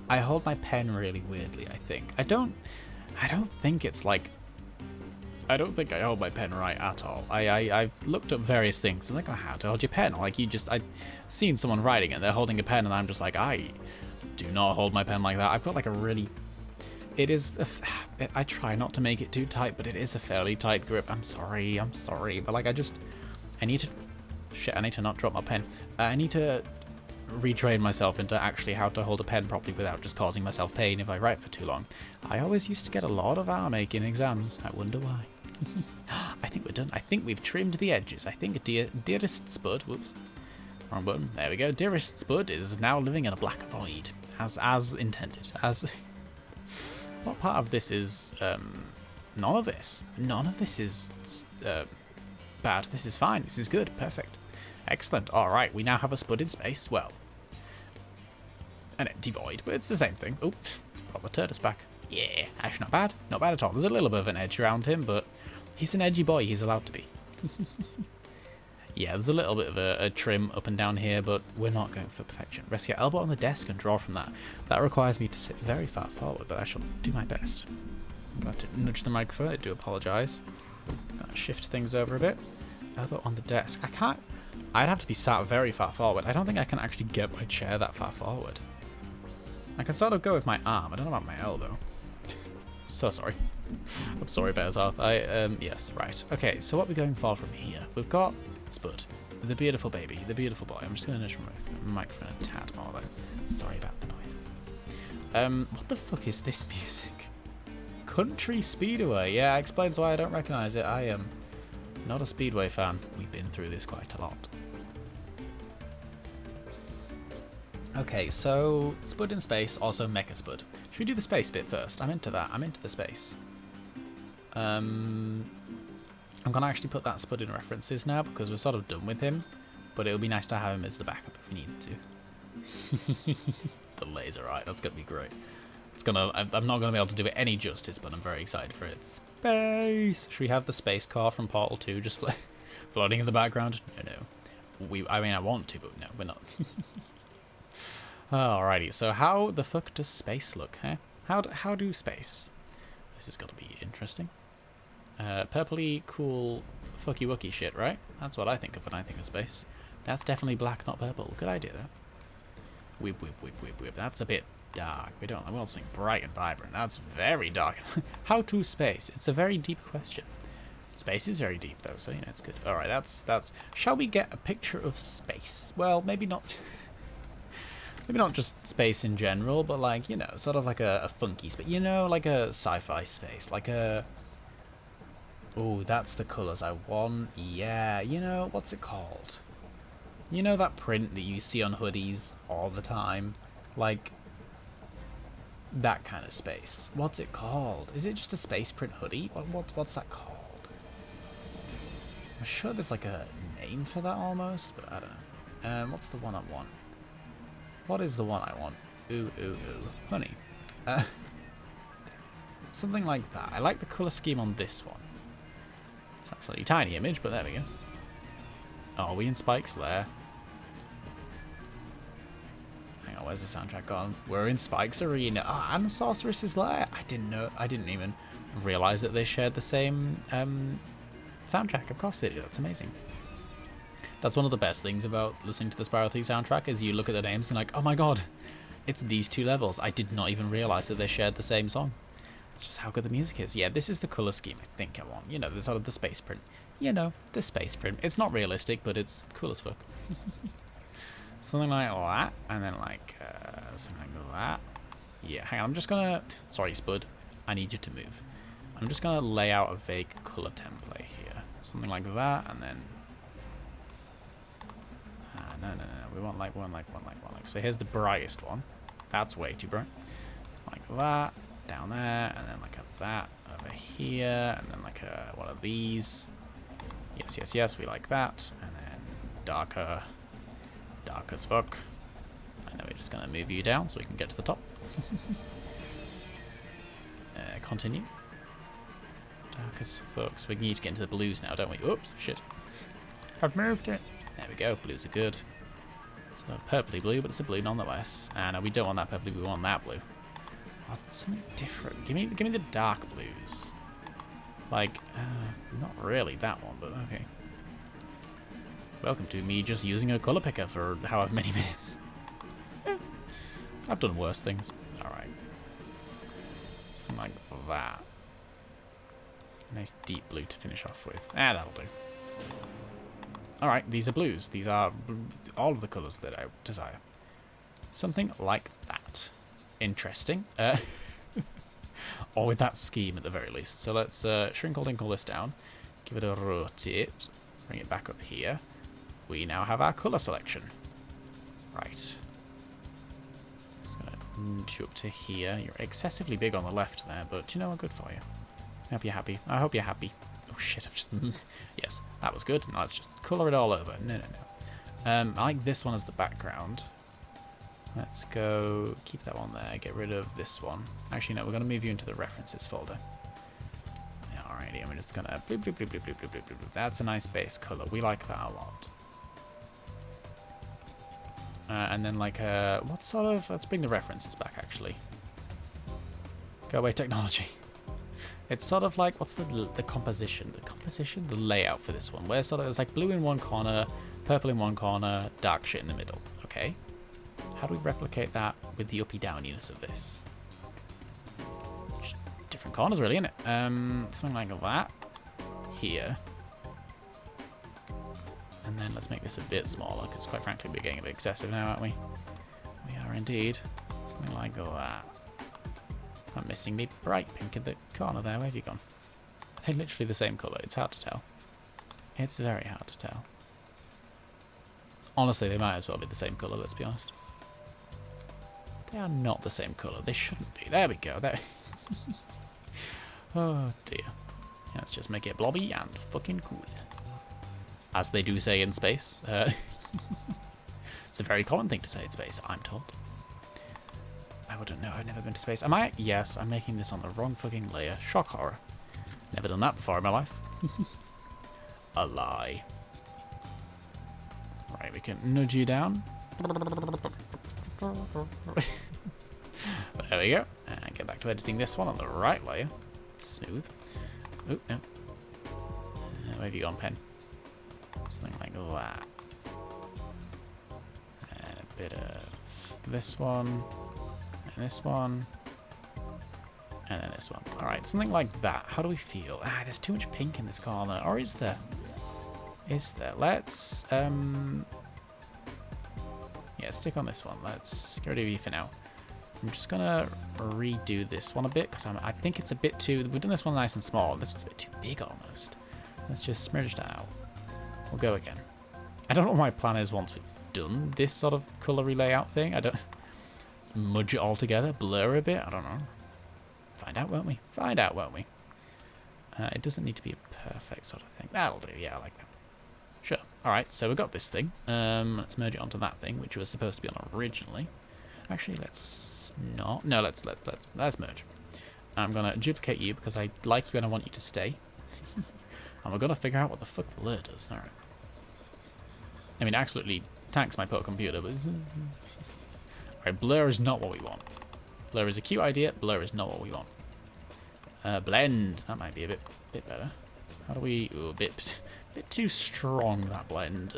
I hold my pen really weirdly, I think. I don't think it's like, I don't think I hold my pen right at all. I've looked up various things and like, oh, how to hold your pen? Like I've seen someone writing it, they're holding a pen and I'm just like, I do not hold my pen like that. I've got like a really, I try not to make it too tight, but it is a fairly tight grip. I'm sorry, but like I need to not drop my pen. I need to retrain myself into actually how to hold a pen properly without just causing myself pain if I write for too long. I always used to get a lot of arm ache in exams. I wonder why. I think we're done. I think we've trimmed the edges. I think dearest Spud, whoops, wrong button. There we go. Dearest Spud is now living in a black void, as intended. What part of this is none of this? None of this is bad. This is fine. This is good. Perfect. Excellent. All right. We now have a Spud in space. Well, an empty void, but it's the same thing. Oh, got the tortoise back. Yeah, actually not bad. Not bad at all. There's a little bit of an edge around him, but he's an edgy boy. He's allowed to be. Yeah, there's a little bit of a trim up and down here, but we're not going for perfection. Rest your elbow on the desk and draw from that. That requires me to sit very far forward, but I shall do my best. I'm going to have to nudge the microphone. I do apologise. Shift things over a bit. Elbow on the desk. I can't... I'd have to be sat very far forward. I don't think I can actually get my chair that far forward. I can sort of go with my arm. I don't know about my elbow. So sorry. I'm sorry, Bear's Hearth. Yes, right. Okay, so what are we going for from here? We've got Spud, the beautiful baby, the beautiful boy. I'm just going to nudge my microphone a tad more, though. Sorry about the noise. What the fuck is this music? Country Speedway. Yeah, explains why I don't recognise it. I am not a Speedway fan. We've been through this quite a lot. Okay, so Spud in space, also Mecha Spud. Should we do the space bit first? I'm into that. I'm into the space. I'm going to actually put that Spud in references now because we're sort of done with him. But it would be nice to have him as the backup if we needed to. The laser eye, that's going to be great. I'm not going to be able to do it any justice, but I'm very excited for it. Space! Should we have the space car from Portal 2 just floating in the background? No. I mean, I want to, but no, we're not. Alrighty, so how the fuck does space look, huh? How do space? This has got to be interesting. Purpley, cool, fucky wookie shit, right? That's what I think of when I think of space. That's definitely black, not purple. Good idea, though. Whip, whip, whip, whip, whip. That's a bit dark. We want something bright and vibrant. That's very dark. How to space? It's a very deep question. Space is very deep, though, so, you know, it's good. Alright, that's... Shall we get a picture of space? Well, maybe not... Maybe not just space in general, but like, you know, sort of like a funky space. You know, like a sci-fi space. Like a... Oh, that's the colours I want. Yeah, you know, what's it called? You know that print that you see on hoodies all the time? Like, that kind of space. What's it called? Is it just a space print hoodie? What's that called? I'm sure there's like a name for that almost, but I don't know. What's the one I want? What is the one I want? Ooh, ooh, ooh. Honey. Something like that. I like the colour scheme on this one. It's actually a tiny image, but there we go. Oh, are we in Spike's lair? Hang on, where's the soundtrack gone? We're in Spike's arena. Ah, and Sorceress's lair. I didn't even realise that they shared the same soundtrack. Of course they do. That's amazing. That's one of the best things about listening to the Spiral 3 soundtrack is you look at the names and like, oh my god, it's these two levels. I did not even realise that they shared the same song. That's just how good the music is. Yeah, this is the colour scheme I think I want. You know, the sort of the space print. You know, the space print. It's not realistic, but it's cool as fuck. Something like that, and then like something like that. Yeah, hang on, I'm just gonna... Sorry, Spud. I need you to move. I'm just gonna lay out a vague colour template here. Something like that, and then... No. We want like one. So here's the brightest one. That's way too bright. Like that, down there, and then like a that over here, and then like a one of these. Yes, we like that. And then darker. Dark as fuck. And then we're just going to move you down so we can get to the top. Continue. Dark as fuck. So we need to get into the blues now, don't we? Oops, shit. I've moved it. There we go. Blues are good. It's not purpley blue, but it's a blue nonetheless. And we don't want that purpley blue. We want that blue. Oh, something different. Give me the dark blues. Like, not really that one, but okay. Welcome to me just using a colour picker for however many minutes. I've done worse things. Alright. Something like that. Nice deep blue to finish off with. That'll do. Alright, these are blues. These are all of the colours that I desire. Something like that. Interesting. Or with that scheme at the very least. So let's shrinkle-dinkle this down. Give it a rotate. Bring it back up here. We now have our colour selection. Right. Just gonna nudge you up to here. You're excessively big on the left there, but you know what? Good for you. I hope you're happy. I hope you're happy. Oh shit, I've just... Yes, that was good. Now let's just colour it all over. No. I like this one as the background. Let's go... Keep that one there. Get rid of this one. Actually, no, we're going to move you into the references folder. Alrighty, and we're just going to... Bloop, bloop, bloop, bloop, bloop, bloop, bloop, bloop. That's a nice base colour. We like that a lot. And then like, what sort of... Let's bring the references back, actually. Go away, technology. It's sort of like, what's the composition? The composition? The layout for this one. Where sort of, it's like blue in one corner, purple in one corner, dark shit in the middle. Okay. How do we replicate that with the uppy-downiness of this? Just different corners, really, innit? Something like that. Here. And then let's make this a bit smaller, because quite frankly, we're getting a bit excessive now, aren't we? We are indeed. Something like that. I'm missing the bright pink in the corner there. Where have you gone? They're literally the same colour. It's hard to tell. It's very hard to tell. Honestly, they might as well be the same colour, let's be honest. They are not the same colour. They shouldn't be. There we go. There. Oh, dear. Let's just make it blobby and fucking cool. As they do say in space. It's a very common thing to say in space, I'm told. I wouldn't know. I've never been to space. Am I? Yes, I'm making this on the wrong fucking layer. Shock horror. Never done that before in my life. A lie. Right, we can nudge you down. There we go. And get back to editing this one on the right layer. Smooth. Oh, no. Where have you gone, pen? Something like that. And a bit of this one. And this one. And then this one. Alright, something like that. How do we feel? There's too much pink in this corner. Or is there? Is there? Let's, yeah, stick on this one. Let's get rid of you for now. I'm just gonna redo this one a bit, because I think it's a bit too... We've done this one nice and small. This one's a bit too big, almost. Let's just smudge that out. We'll go again. I don't know what my plan is once we've done this sort of colour layout thing. I don't... Let's mudge it all together, blur a bit. I don't know. Find out, won't we? Find out, won't we? It doesn't need to be a perfect sort of thing. That'll do. Yeah, I like that. Sure. Alright, so we've got this thing. Let's merge it onto that thing, which was supposed to be on originally. Actually, let's not. No, let's merge. I'm gonna duplicate you because I like you and I want you to stay. And we're gonna figure out what the fuck blur does. Alright. I mean, absolutely tanks my poor computer, but alright, blur is not what we want. Blur is a cute idea, blur is not what we want. Blend. That might be a bit better. How do we... Ooh, a bit too strong, that blend.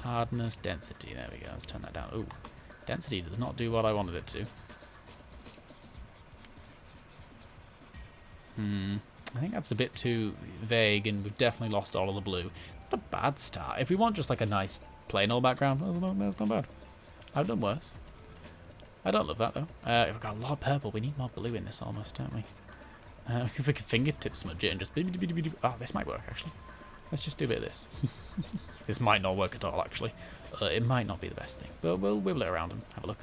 Hardness, density. There we go. Let's turn that down. Ooh, density does not do what I wanted it to. I think that's a bit too vague, and we've definitely lost all of the blue. Not a bad start. If we want just like a nice plain old background, that's not bad. I've done worse. I don't love that though. We've got a lot of purple. We need more blue in this almost, don't we? If we could fingertip smudge it and just... Oh, this might work actually. Let's just do a bit of this. This might not work at all actually. It might not be the best thing, but we'll wibble it around and have a look.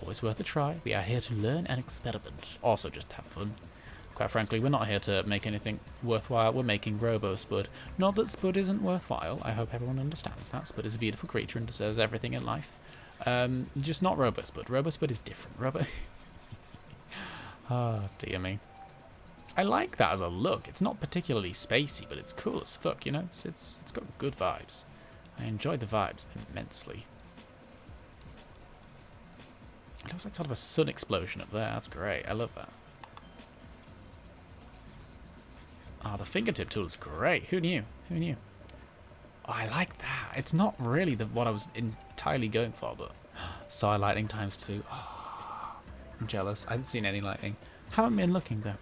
Always worth a try. We are here to learn and experiment. Also just have fun. Quite frankly, we're not here to make anything worthwhile. We're making robo spud. Not that spud isn't worthwhile. I hope everyone understands that. Spud is a beautiful creature and deserves everything in life. Just not robo spud. Robo spud is different. Robo... Oh, dear me. I like that as a look. It's not particularly spacey, but it's cool as fuck, you know? It's got good vibes. I enjoy the vibes immensely. It looks like sort of a sun explosion up there. That's great. I love that. Oh, the fingertip tool is great. Who knew? Who knew? Oh, I like that. It's not really what I was entirely going for, but star lightning ×2. Oh, I'm jealous. I haven't seen any lightning. Haven't been looking though.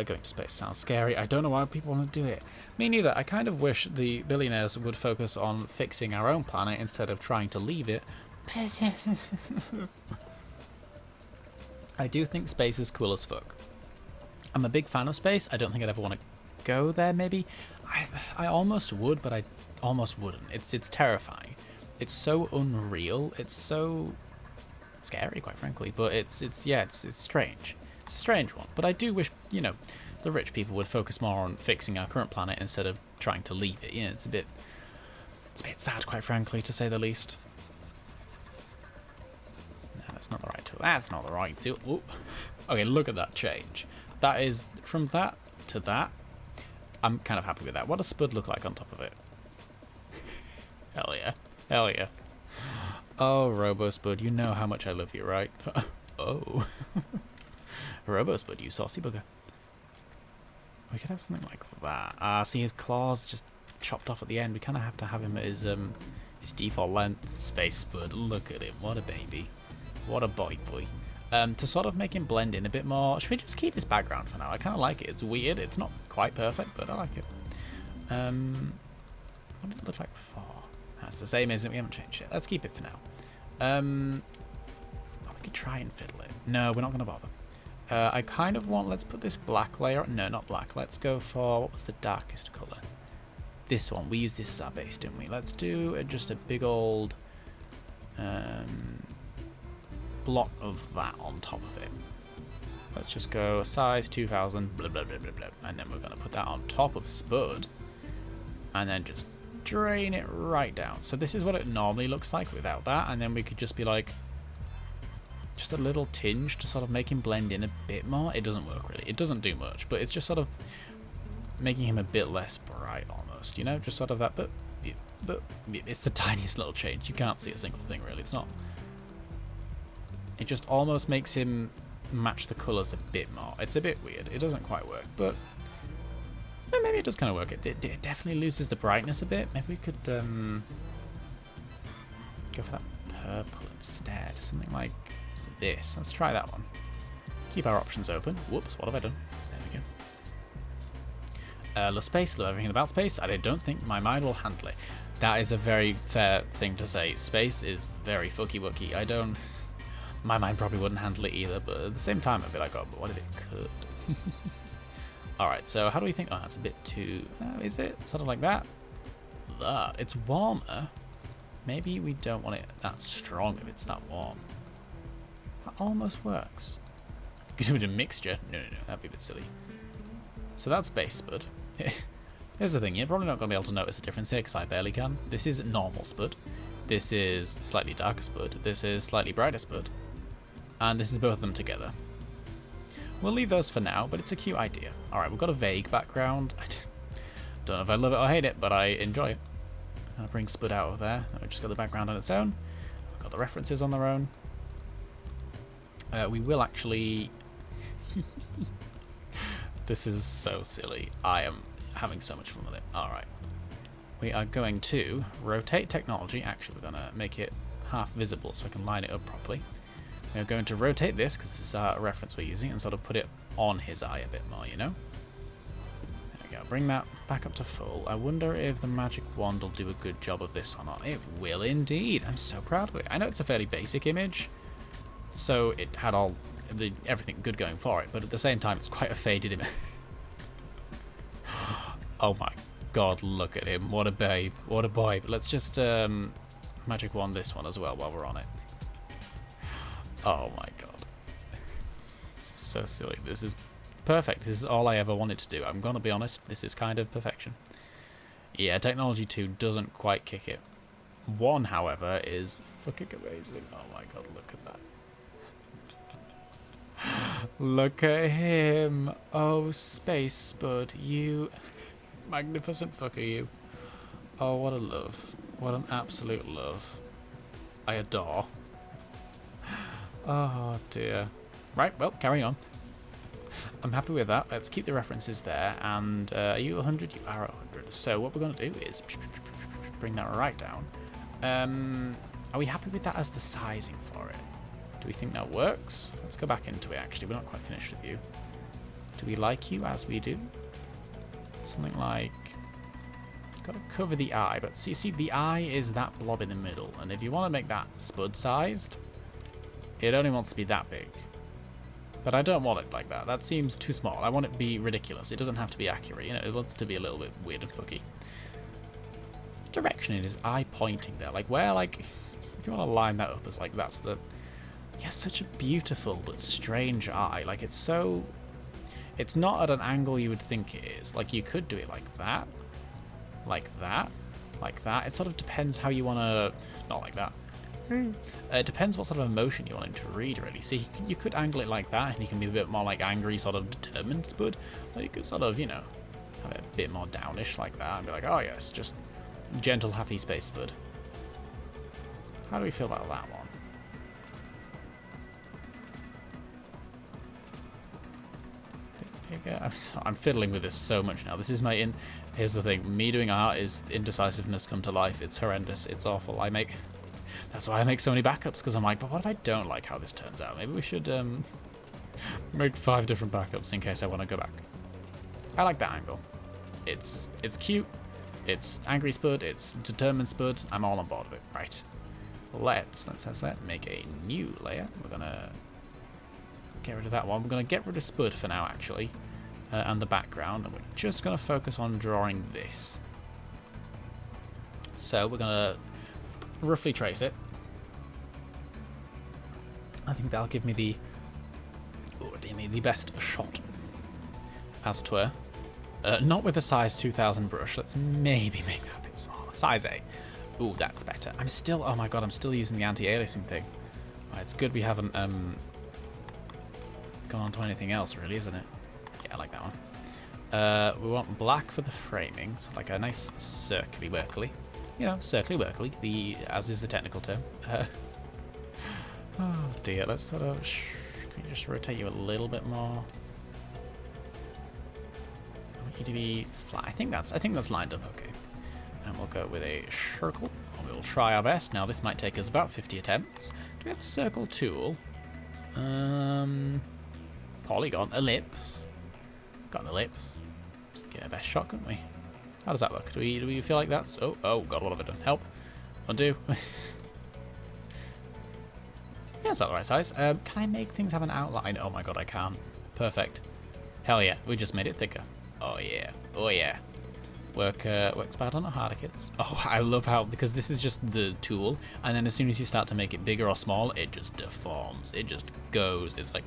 Going to space sounds scary. I don't know why people want to do it. Me neither. I kind of wish the billionaires would focus on fixing our own planet instead of trying to leave it. I do think space is cool as fuck. I'm a big fan of space. I don't think I'd ever want to go there, maybe. I almost would, but I almost wouldn't. It's terrifying. It's so unreal. It's so scary, quite frankly. But it's strange. It's a strange one. But I do wish, you know, the rich people would focus more on fixing our current planet instead of trying to leave it. You know, it's a bit sad, quite frankly, to say the least. No, that's not the right tool. That's not the right tool. Whoop. Okay, look at that change. That is, from that to that, I'm kind of happy with that. What does spud look like on top of it? Hell yeah. Hell yeah. Oh, Robo Spud, you know how much I love you, right? Oh. Robo Spud, you saucy bugger. We could have something like that. See, his claws just chopped off at the end. We kind of have to have him at his default length. Space Spud, look at him. What a baby. What a boy. To sort of make him blend in a bit more, should we just keep this background for now? I kind of like it. It's weird. It's not quite perfect, but I like it. What did it look like before? That's the same, isn't it? We haven't changed it. Let's keep it for now. Oh, we could try and fiddle it. No, we're not going to bother. I kind of want, let's put this black layer on. No, not black. Let's go for, what was the darkest colour? This one. We used this as our base, didn't we? Let's do just a big old block of that on top of it. Let's just go size 2000, blah, blah, blah, blah, blah. And then we're going to put that on top of spud. And then just drain it right down. So this is what it normally looks like without that. And then we could just be like, just a little tinge to sort of make him blend in a bit more. It doesn't work really. It doesn't do much, but it's just sort of making him a bit less bright almost, you know, just sort of that, but it's the tiniest little change. You can't see a single thing really. It's not. It just almost makes him match the colours a bit more. It's a bit weird. It doesn't quite work, but maybe it does kind of work. It definitely loses the brightness a bit. Maybe we could go for that purple instead. Something like this. Let's try that one. Keep our options open. Whoops, what have I done? There we go. Love space, love everything about space. I don't think my mind will handle it. That is a very fair thing to say. Space is very fucky-wucky. My mind probably wouldn't handle it either, but at the same time I'd be like, oh, but what if it could? Alright, so how do we think? Oh, that's a bit too... is it? Sort of like that? It's warmer. Maybe we don't want it that strong if it's that warm. That almost works. Could do it in mixture. No, that'd be a bit silly. So that's base spud. Here's the thing, you're probably not going to be able to notice a difference here because I barely can. This is normal spud. This is slightly darker spud. This is slightly brighter spud. And this is both of them together. We'll leave those for now, but it's a cute idea. Alright, we've got a vague background. I don't know if I love it or hate it, but I enjoy it. I'll bring spud out of there. We've just got the background on its own. We've got the references on their own. We will actually... This is so silly. I am having so much fun with it. Alright. We are going to rotate technology. Actually, we're going to make it half visible so I can line it up properly. We're going to rotate this because this is a reference we're using and sort of put it on his eye a bit more, you know? There we go. Bring that back up to full. I wonder if the magic wand will do a good job of this or not. It will indeed. I'm so proud of it. I know it's a fairly basic image, so it had everything good going for it, but at the same time, it's quite a faded image. Oh my god, look at him. What a babe. What a boy. But let's just magic wand this one as well while we're on it. Oh my god. This is so silly. This is perfect. This is all I ever wanted to do. I'm gonna be honest, this is kind of perfection. Yeah, technology 2 doesn't quite kick it. 1, however, is fucking amazing. Oh my god, look at that. Look at him. Oh, Space Spud, you magnificent fucker, you. Oh, what a love. What an absolute love. I adore. Oh, dear. Right, well, carry on. I'm happy with that. Let's keep the references there. And are you 100? You are 100. So what we're going to do is bring that right down. Are we happy with that as the sizing for it? Do we think that works? Let's go back into it, actually. We're not quite finished with you. Do we like you as we do? Something like... Got to cover the eye, but see, the eye is that blob in the middle. And if you want to make that spud-sized, it only wants to be that big. But I don't want it like that. That seems too small. I want it to be ridiculous. It doesn't have to be accurate. You know, it wants to be a little bit weird and fucky. What direction it is eye pointing there? Like where, like, if you want to line that up as like that's the... Yeah, such a beautiful but strange eye. Like it's so... It's not at an angle you would think it is. Like you could do it like that. Like that. Like that. It sort of depends how you want to... Not like that. It depends what sort of emotion you want him to read, really. See, you could angle it like that, and he can be a bit more like angry, sort of determined Spud. Or you could sort of, you know, have it a bit more downish like that, and be like, oh yes, just gentle, happy Space Spud. How do we feel about that one? Bit bigger. I'm fiddling with this so much now. This is my Here's the thing. Me doing art is indecisiveness come to life. It's horrendous. It's awful. That's why I make so many backups, because I'm like, but what if I don't like how this turns out? Maybe we should make 5 different backups in case I want to go back. I like that angle. It's cute. It's angry Spud. It's determined Spud. I'm all on board with it. Right. Let's make a new layer. We're gonna get rid of that one. We're gonna get rid of Spud for now, actually, and the background, and we're just gonna focus on drawing this. So we're gonna roughly trace it. I think that'll give me the the best shot, as 'twere. Not with a size 2000 brush. Let's maybe make that a bit smaller. Size A. Ooh, that's better. Oh my god, I'm still using the anti-aliasing thing. Right, it's good we haven't gone on to anything else, really, isn't it? Yeah, I like that one. We want black for the framing, so like a nice circly workly. You know, circly workly, as is the technical term. Oh dear, let's sort of... Can we just rotate you a little bit more? I want you to be flat. I think that's lined up okay. And we'll go with a circle. We'll try our best. Now this might take us about 50 attempts. Do we have a circle tool? Polygon, ellipse. Got an ellipse. Get a best shot, couldn't we? How does that look? Do we feel like that's... Oh god, what have I done? Help. Undo. Yeah, it's about the right size. Can I make things have an outline? Oh my god, I can. Perfect. Hell yeah, we just made it thicker. Oh yeah. Oh yeah. Works bad on the harder kids. Oh, I love how... Because this is just the tool, and then as soon as you start to make it bigger or small, it just deforms. It just goes. It's like...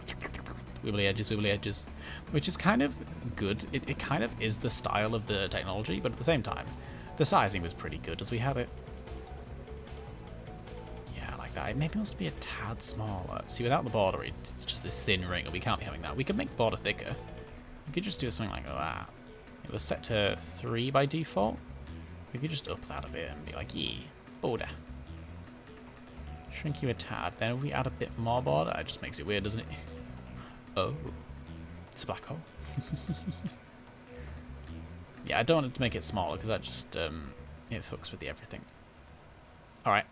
Wibbly edges, which is kind of good. It kind of is the style of the technology, but at the same time, the sizing was pretty good as we had it. Yeah, I like that. It maybe wants to be a tad smaller. See, without the border, it's just this thin ring, and we can't be having that. We could make the border thicker. We could just do something like that. It was set to 3 by default. We could just up that a bit and be like, yeah, border. Shrink you a tad. Then if we add a bit more border, it just makes it weird, doesn't it? Oh, it's a black hole. Yeah, I don't want it to make it smaller because that just it fucks with the everything. Alright,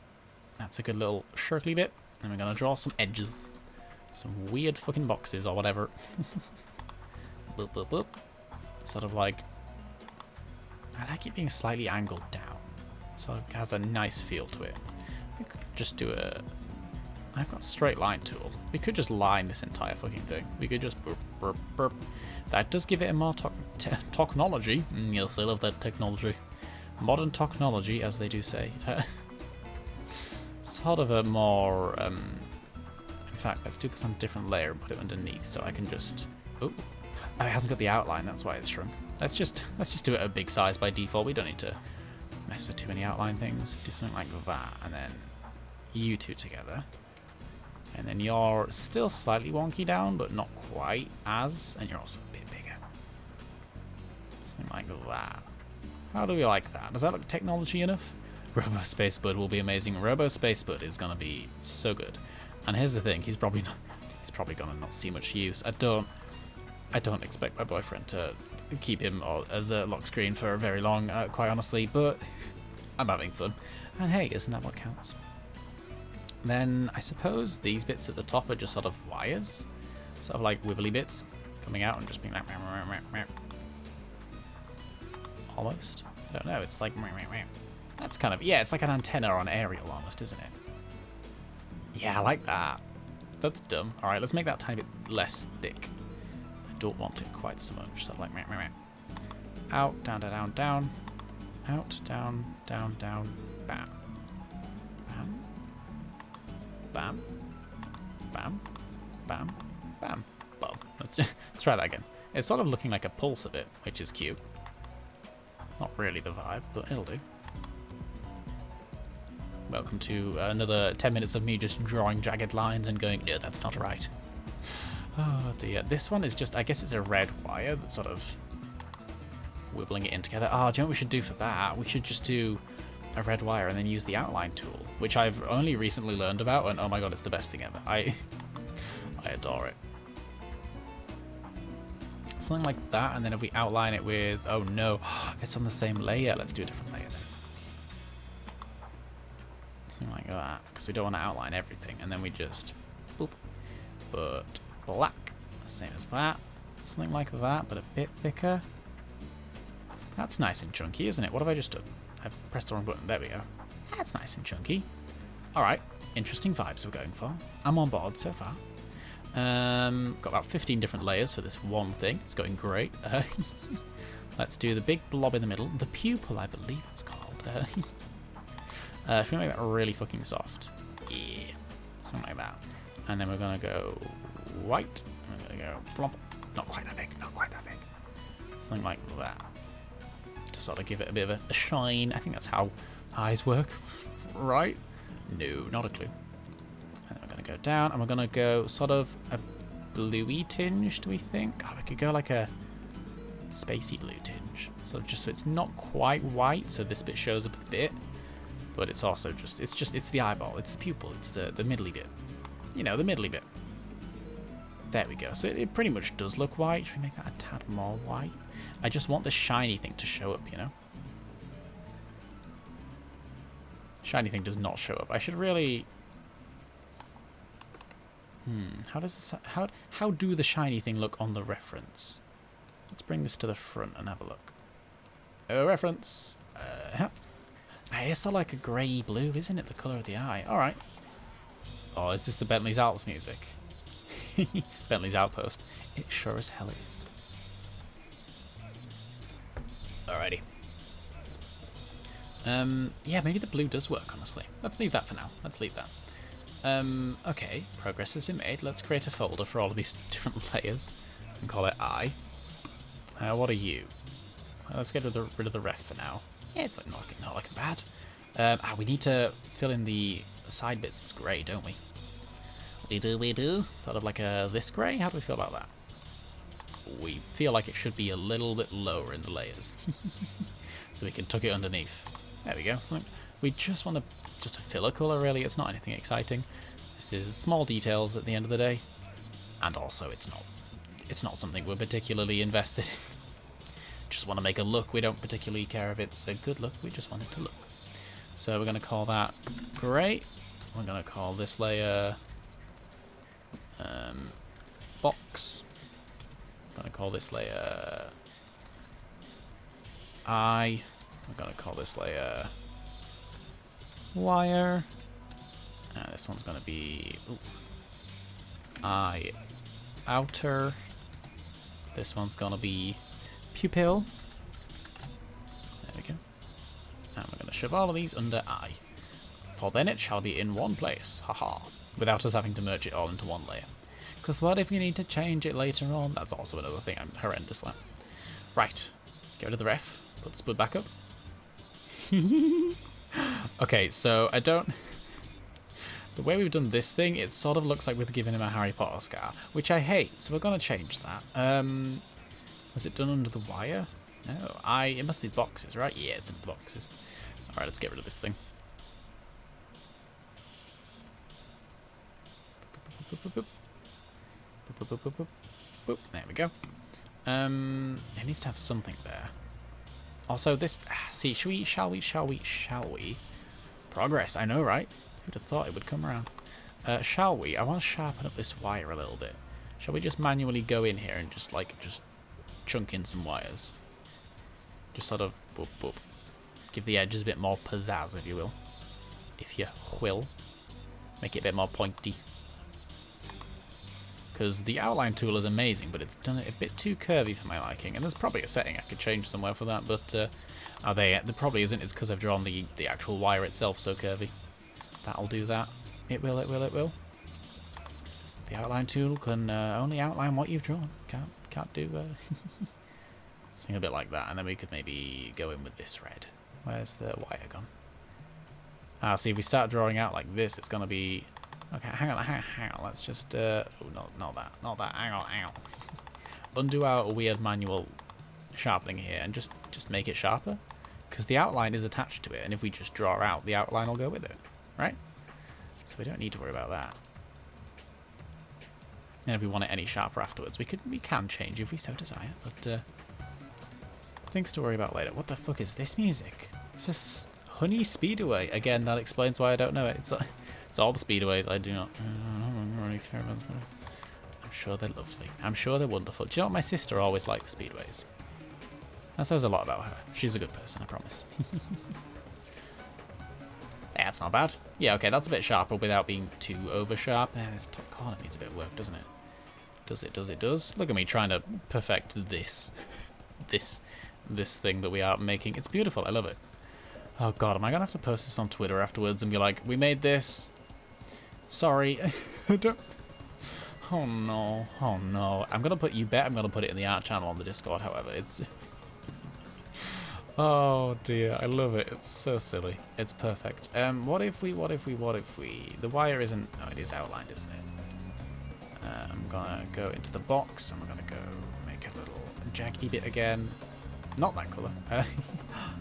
that's a good little shirkly bit. And we're going to draw some edges. Some weird fucking boxes or whatever. Boop, boop, boop. Sort of like... I like it being slightly angled down. Sort of has a nice feel to it. We could just do a... I've got a straight line tool. We could just line this entire fucking thing. We could just burp, burp, burp. That does give it a more technology. Yes, I love that technology. Modern technology, as they do say. Sort of a more... in fact, let's do this on a different layer and put it underneath so I can just... Oh, Oh, it hasn't got the outline, that's why it's shrunk. Let's just do it a big size by default. We don't need to mess with too many outline things. Do something like that, and then you two together. And then you're still slightly wonky down, but not quite as, and you're also a bit bigger. Something like that. How do we like that? Does that look technology enough? Robo Space Spud will be amazing. Robo Space Spud is gonna be so good. And here's the thing, he's probably gonna not see much use. I don't expect my boyfriend to keep him as a lock screen for very long, quite honestly, but I'm having fun. And hey, isn't that what counts? Then I suppose these bits at the top are just sort of wires, sort of like wibbly bits coming out and just being like almost. I don't know, it's like that's kind of, yeah, it's like an antenna on aerial almost, isn't it? Yeah, I like that. That's dumb. All right, let's make that a tiny bit less thick. I don't want it quite so much. So like out, down, down, down, down, out, down, down, down, bam, bam, bam, bam, bam, bam, boom. Let's try that again. It's sort of looking like a pulse a bit, which is cute. Not really the vibe, but it'll do. Welcome to another 10 minutes of me just drawing jagged lines and going, no, that's not right. Oh dear. This one is just, I guess it's a red wire that's sort of wibbling it in together. Oh, do you know what we should do for that? We should just do a red wire and then use the outline tool, which I've only recently learned about, and oh my god, it's the best thing ever. I adore it. Something like that, and then if we outline it with, oh no, it's on the same layer. Let's do a different layer then. Something like that, because we don't want to outline everything, and then we just boop, but black, same as that, something like that, but a bit thicker. That's nice and chunky, isn't it? What have I just done? I've pressed the wrong button. There we go. That's nice and chunky. All right, interesting vibes we're going for. I'm on board so far. Got about 15 different layers for this one thing. It's going great. Let's do the big blob in the middle, the pupil, I believe it's called. Should we make that really fucking soft? Yeah, something like that. And then we're gonna go white. We're gonna go plump. Not quite that big. Not quite that big. Something like that. To sort of give it a bit of a shine. I think that's how eyes work, right? No, not a clue. And then we're gonna go down, and we're gonna go sort of a bluey tinge. Do we think? Oh, we could go like a spacey blue tinge. Sort of just so it's not quite white, so this bit shows up a bit. But it's also just, it's the eyeball, it's the pupil, it's the middly bit. You know, the middly bit. There we go. So it pretty much does look white. Should we make that a tad more white? I just want the shiny thing to show up, you know? Shiny thing does not show up. I should really... How does this... How do the shiny thing look on the reference? Let's bring this to the front and have a look. Reference. It's sort of like a grey blue, isn't it? The colour of the eye. Alright. Oh, is this the Bentley's Alps music? Bentley's Outpost. It sure as hell is. Alrighty. Yeah, maybe the blue does work, honestly. Let's leave that for now. Let's leave that. Okay, progress has been made. Let's create a folder for all of these different layers and call it I. What are you? Let's get rid of the ref for now. Yeah, it's like not looking bad. We need to fill in the side bits as grey, don't we? We do. Sort of like this grey. How do we feel about that? We feel like it should be a little bit lower in the layers, so we can tuck it underneath. There we go. Something we just want just a filler colour. Really, it's not anything exciting. This is small details at the end of the day, and also it's not something we're particularly invested in. Just want to make a look. We don't particularly care if it's a good look. We just want it to look. So we're going to call that grey. We're going to call this layer box. I'm going to call this layer eye. I'm going to call this layer wire. And this one's going to be eye outer. This one's going to be pupil. There we go. And we're going to shove all of these under eye. For then it shall be in one place. Haha. Without us having to merge it all into one layer. Because what if you need to change it later on? That's also another thing I'm horrendous at. Right. Get rid of the ref. Put the spud back up. Okay, so I don't... The way we've done this thing, it sort of looks like we're giving him a Harry Potter scar, which I hate, so we're going to change that. Was it done under the wire? No, it must be boxes, right? Yeah, it's under the boxes. Alright, let's get rid of this thing. There we go. It needs to have something there. Also, this... See, shall we? Progress, I know, right? Who'd have thought it would come around? Shall we? I want to sharpen up this wire a little bit. Shall we just manually go in here and just chunk in some wires? Just sort of boop, boop. Give the edges a bit more pizzazz, if you will. If you will. Make it a bit more pointy. Because the outline tool is amazing, but it's done it a bit too curvy for my liking. And there's probably a setting I could change somewhere for that, but there probably isn't. It's because I've drawn the actual wire itself so curvy. That'll do that. It will. The outline tool can only outline what you've drawn. Can't do something a bit like that. And then we could maybe go in with this red. Where's the wire gone? See, if we start drawing out like this, it's going to be... Okay, hang on. Let's just... oh, no, not that. Hang on. Undo our weird manual sharpening here and just make it sharper. Because the outline is attached to it, and if we just draw out, the outline will go with it. Right? So we don't need to worry about that. And if we want it any sharper afterwards, we can change if we so desire, but things to worry about later. What the fuck is this music? It's this Honey Speedway. Again, that explains why I don't know it. It's all the speedways. I do not. I'm sure they're lovely. I'm sure they're wonderful. Do you know what? My sister always liked the speedways. That says a lot about her. She's a good person, I promise. That's not bad. Yeah, okay, that's a bit sharper without being too over sharp. This top corner needs a bit of work, doesn't it? It does. Look at me trying to perfect this thing that we are making. It's beautiful. I love it. Oh god, am I gonna have to post this on Twitter afterwards and be like, we made this. Sorry. Oh no. I'm gonna put it in the art channel on the Discord, however. It's oh dear, I love it. It's so silly. It's perfect. What if we the wire isn't it is outlined, isn't it? I'm gonna go into the box and we're gonna go make a little jaggedy bit again. Not that colour.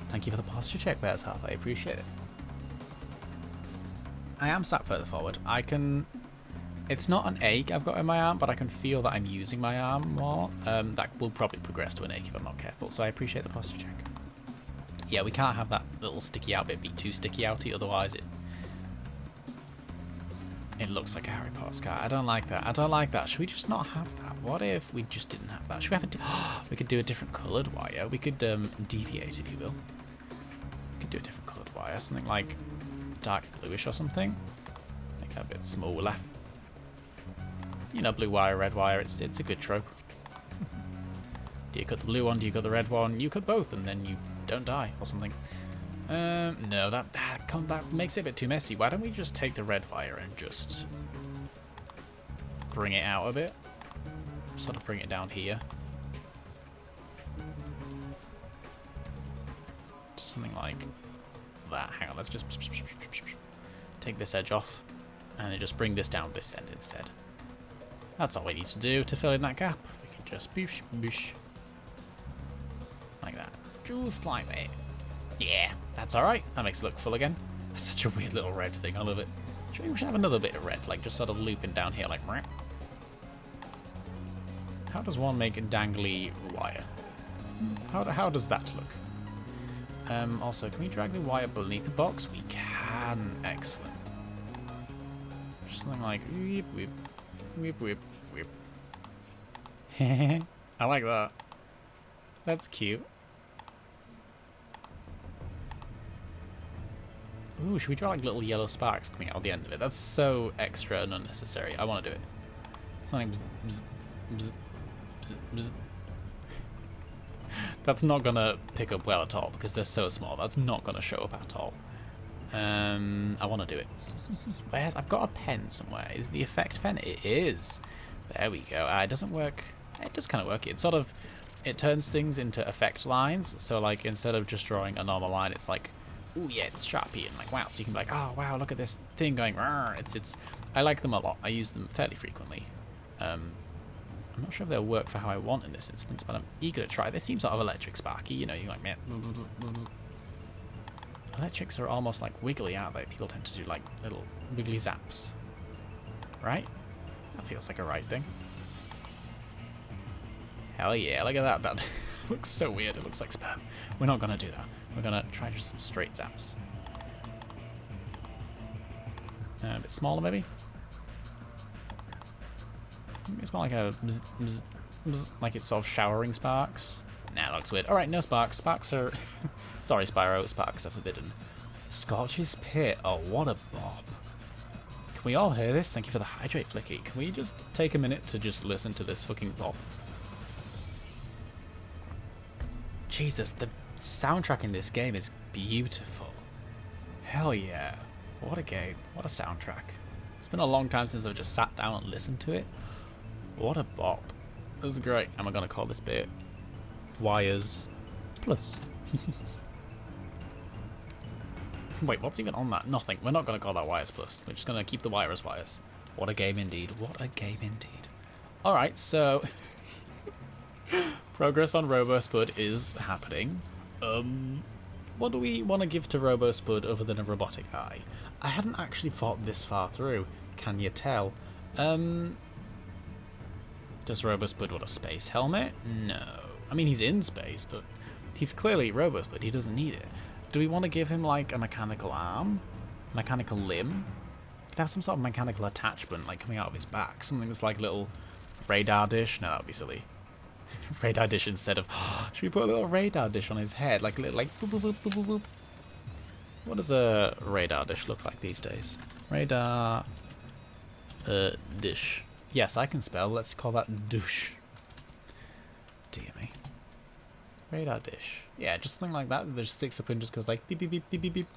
Thank you for the posture check, Bears Half. I appreciate it. I am sat further forward. I can... It's not an ache I've got in my arm, but I can feel that I'm using my arm more. That will probably progress to an ache if I'm not careful, so I appreciate the posture check. Yeah, we can't have that little sticky out bit be too sticky outy, otherwise it looks like a Harry Potter scar. I don't like that. Should we just not have that? What if we just didn't have that? Should we have we could do a different coloured wire. We could deviate, if you will. We could do a different coloured wire. Something like dark bluish or something. Make that a bit smaller. You know, blue wire, red wire. It's a good trope. Do you cut the blue one? Do you cut the red one? You cut both and then you don't die or something. No, that makes it a bit too messy. Why don't we just take the red wire and just bring it out a bit? Sort of bring it down here. Something like that. Hang on, let's just take this edge off and then just bring this down this end instead. That's all we need to do to fill in that gap. We can just boosh, boosh. Like that. Just like that. Yeah, that's alright. That makes it look full again. That's such a weird little red thing. I love it. We should have another bit of red, like just sort of looping down here, like. How does one make a dangly wire? How does that look? Also, can we drag the wire beneath the box? We can. Excellent. Just something like whip, whip, whip, whip, whip. I like that. That's cute. Ooh, should we draw like little yellow sparks coming out the end of it? That's so extra and unnecessary. I want to do it. Something bzz, bzz, bzz, bzz, bzz. That's not going to pick up well at all because they're so small. That's not going to show up at all. I want to do it. Where's... I've got a pen somewhere. Is it the effect pen? It is. There we go. It doesn't work. It does kind of work. It sort of, it turns things into effect lines. So like instead of just drawing a normal line, it's like, ooh yeah, it's Sharpie, and like wow. So you can be like, oh wow, look at this thing going. Rawr. It's. I like them a lot. I use them fairly frequently. I'm not sure if they'll work for how I want in this instance, but I'm eager to try. They seem sort of electric sparky. You know, you're like, man. Electrics are almost like wiggly, aren't they? People tend to do like little wiggly zaps, right? That feels like a right thing. Hell yeah, look at that. That looks so weird. It looks like sperm. We're not going to do that. We're going to try just some straight zaps. A bit smaller, maybe? It's more like a bzz, bzz, bzz, like it's sort of showering sparks. Nah, that looks weird. Alright, no sparks. Sparks are... Sorry, Spyro. Sparks are forbidden. Scorch's Pit. Oh, what a bob. Can we all hear this? Thank you for the hydrate, Flicky. Can we just take a minute to just listen to this fucking bob? Jesus, the soundtrack in this game is beautiful. Hell yeah. What a game. What a soundtrack. It's been a long time since I've just sat down and listened to it. What a bop. This is great. And we're going to call this bit Wires Plus. Wait, what's even on that? Nothing. We're not going to call that Wires Plus. We're just going to keep the wire as wires. What a game indeed. What a game indeed. Alright, so... progress on Robo Spud is happening. What do we want to give to Robo Spud other than a robotic eye? I hadn't actually thought this far through. Can you tell? Does Robo Spud want a space helmet? No. I mean, he's in space, but he's clearly Robo Spud. He doesn't need it. Do we want to give him, like, a mechanical arm? Mechanical limb? Could have some sort of mechanical attachment, like, coming out of his back. Something that's like a little radar dish? No, that would be silly. Radar dish instead of... should we put a little radar dish on his head? Like a little, like... boop, boop, boop, boop, boop, boop. What does a radar dish look like these days? Radar... dish. Yes, I can spell. Let's call that douche. Dear me. Radar dish. Yeah, just something like that just sticks up and just goes like beep, beep, beep, beep, beep, beep.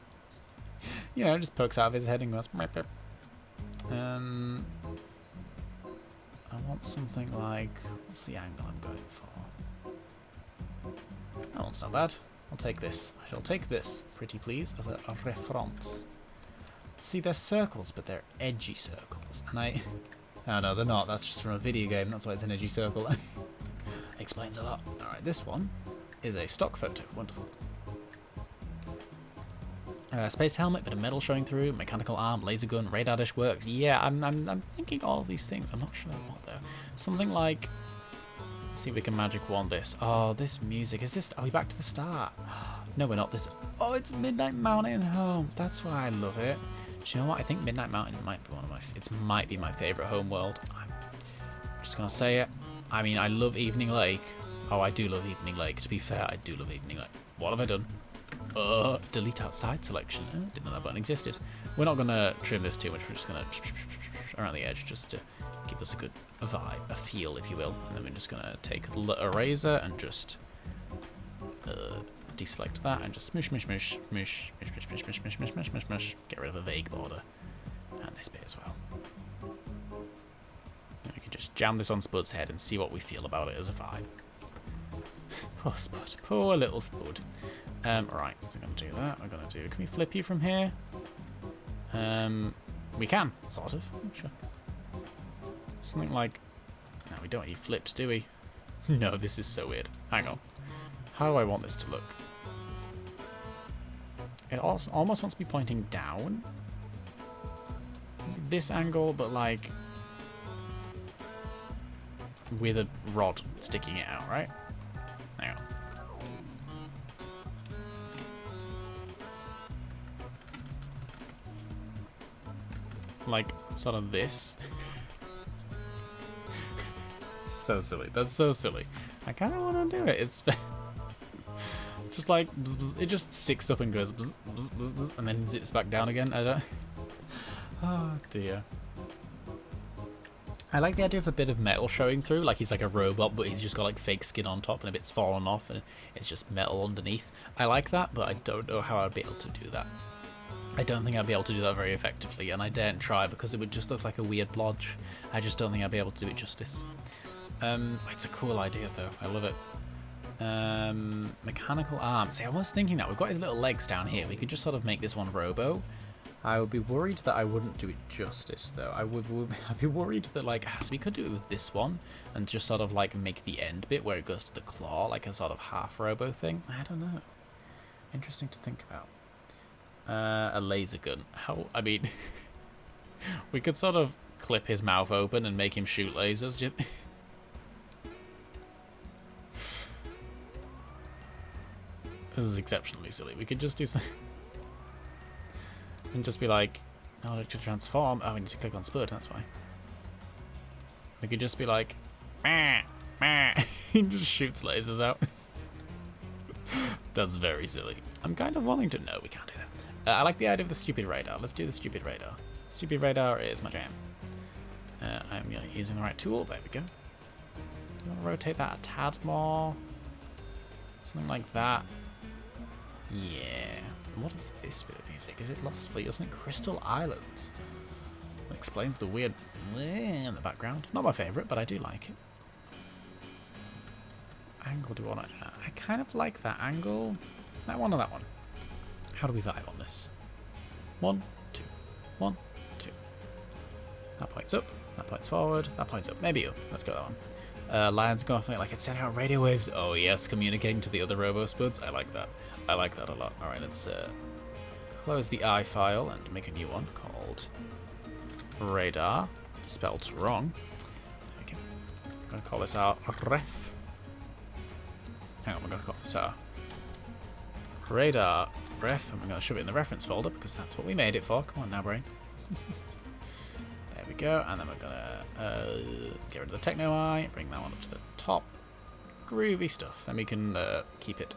You know, just pokes out of his head and goes... Meep, meep. I want something like... what's the angle I'm going for? That one's not bad. I'll take this. I shall take this, pretty please, as a reference. See, they're circles, but they're edgy circles. And I... oh no, they're not. That's just from a video game. That's why it's an edgy circle. Explains a lot. Alright, this one is a stock photo. Wonderful. Space helmet, bit of metal showing through, mechanical arm, laser gun, radar dish works. Yeah, I'm thinking all of these things. I'm not sure what though. Something like... let's see if we can magic wand this. Oh, this music. Is this... are we back to the start? No, we're not. This... oh, it's Midnight Mountain Home. That's why I love it. Do you know what? I think Midnight Mountain might be one of my... it might be my favourite home world. I'm just going to say it. I mean, I love Evening Lake. Oh, I do love Evening Lake. To be fair, I do love Evening Lake. What have I done? Delete outside selection. Oh, didn't know that button existed. We're not going to trim this too much. We're just going to around the edge just to give us a good vibe, a feel, if you will. And then we're just going to take a eraser and just deselect that and just smoosh, smoosh, smoosh, smoosh, smoosh, smoosh, smoosh, smoosh, smoosh, smoosh, smoosh, smoosh. Get rid of the vague border. And this bit as well. And we can just jam this on Spud's head and see what we feel about it as a vibe. Poor Spud. Poor little Spud. Right, so we're going to do that. We're going to do... can we flip you from here? We can, sort of. Sure. Something like... no, we don't want you flipped, do we? No, this is so weird. Hang on. How do I want this to look? It also almost wants to be pointing down. This angle, but like... with a rod sticking it out, right? Hang on. Like, sort of this. So silly. That's so silly. I kind of want to do it. It's just like bzz, bzz. It just sticks up and goes bzz, bzz, bzz, bzz, and then zips back down again. I don't... oh dear. I like the idea of a bit of metal showing through, like he's like a robot, but he's just got like fake skin on top and a bit's fallen off and it's just metal underneath. I like that, but I don't know how I'd be able to do that. I don't think I'd be able to do that very effectively, and I daren't try because it would just look like a weird blodge. I just don't think I'd be able to do it justice. It's a cool idea though. I love it. Mechanical arm. See, I was thinking that we've got his little legs down here. We could just sort of make this one robo. I would be worried that I wouldn't do it justice though. I'd be worried that like, so we could do it with this one and just sort of like make the end bit where it goes to the claw, like a sort of half robo thing. I don't know. Interesting to think about. A laser gun. How? I mean, we could sort of clip his mouth open and make him shoot lasers. This is exceptionally silly. We could just do something and just be like, oh, to transform. Oh, we need to click on spud. That's why. We could just be like, meh, meh. He just shoots lasers out. That's very silly. I'm kind of wanting to. No, we can't do that. I like the idea of the stupid radar. Let's do the stupid radar. Stupid radar is my jam. I'm using the right tool. There we go. Do you want to rotate that a tad more? Something like that. Yeah. What is this bit of music? Is it Lost Fleet or something? Crystal Islands. That explains the weird in the background. Not my favourite, but I do like it. Angle do I want to... I kind of like that angle. That one or that one? How do we vibe on this? 1, 2. 1, 2. That points up. That points forward. That points up. Maybe up. Let's go that one. Lines go off like it's sending out radio waves. Oh yes, communicating to the other robo spuds. I like that. I like that a lot. Alright, let's close the I file and make a new one called radar. Spelled wrong. There we go. I'm going to call this our ref. Hang on, we're going to call this our radar ref, and we're going to shove it in the reference folder because that's what we made it for. Come on now, brain. There we go, and then we're going to get rid of the techno eye, bring that one up to the top. Groovy stuff. Then we can keep it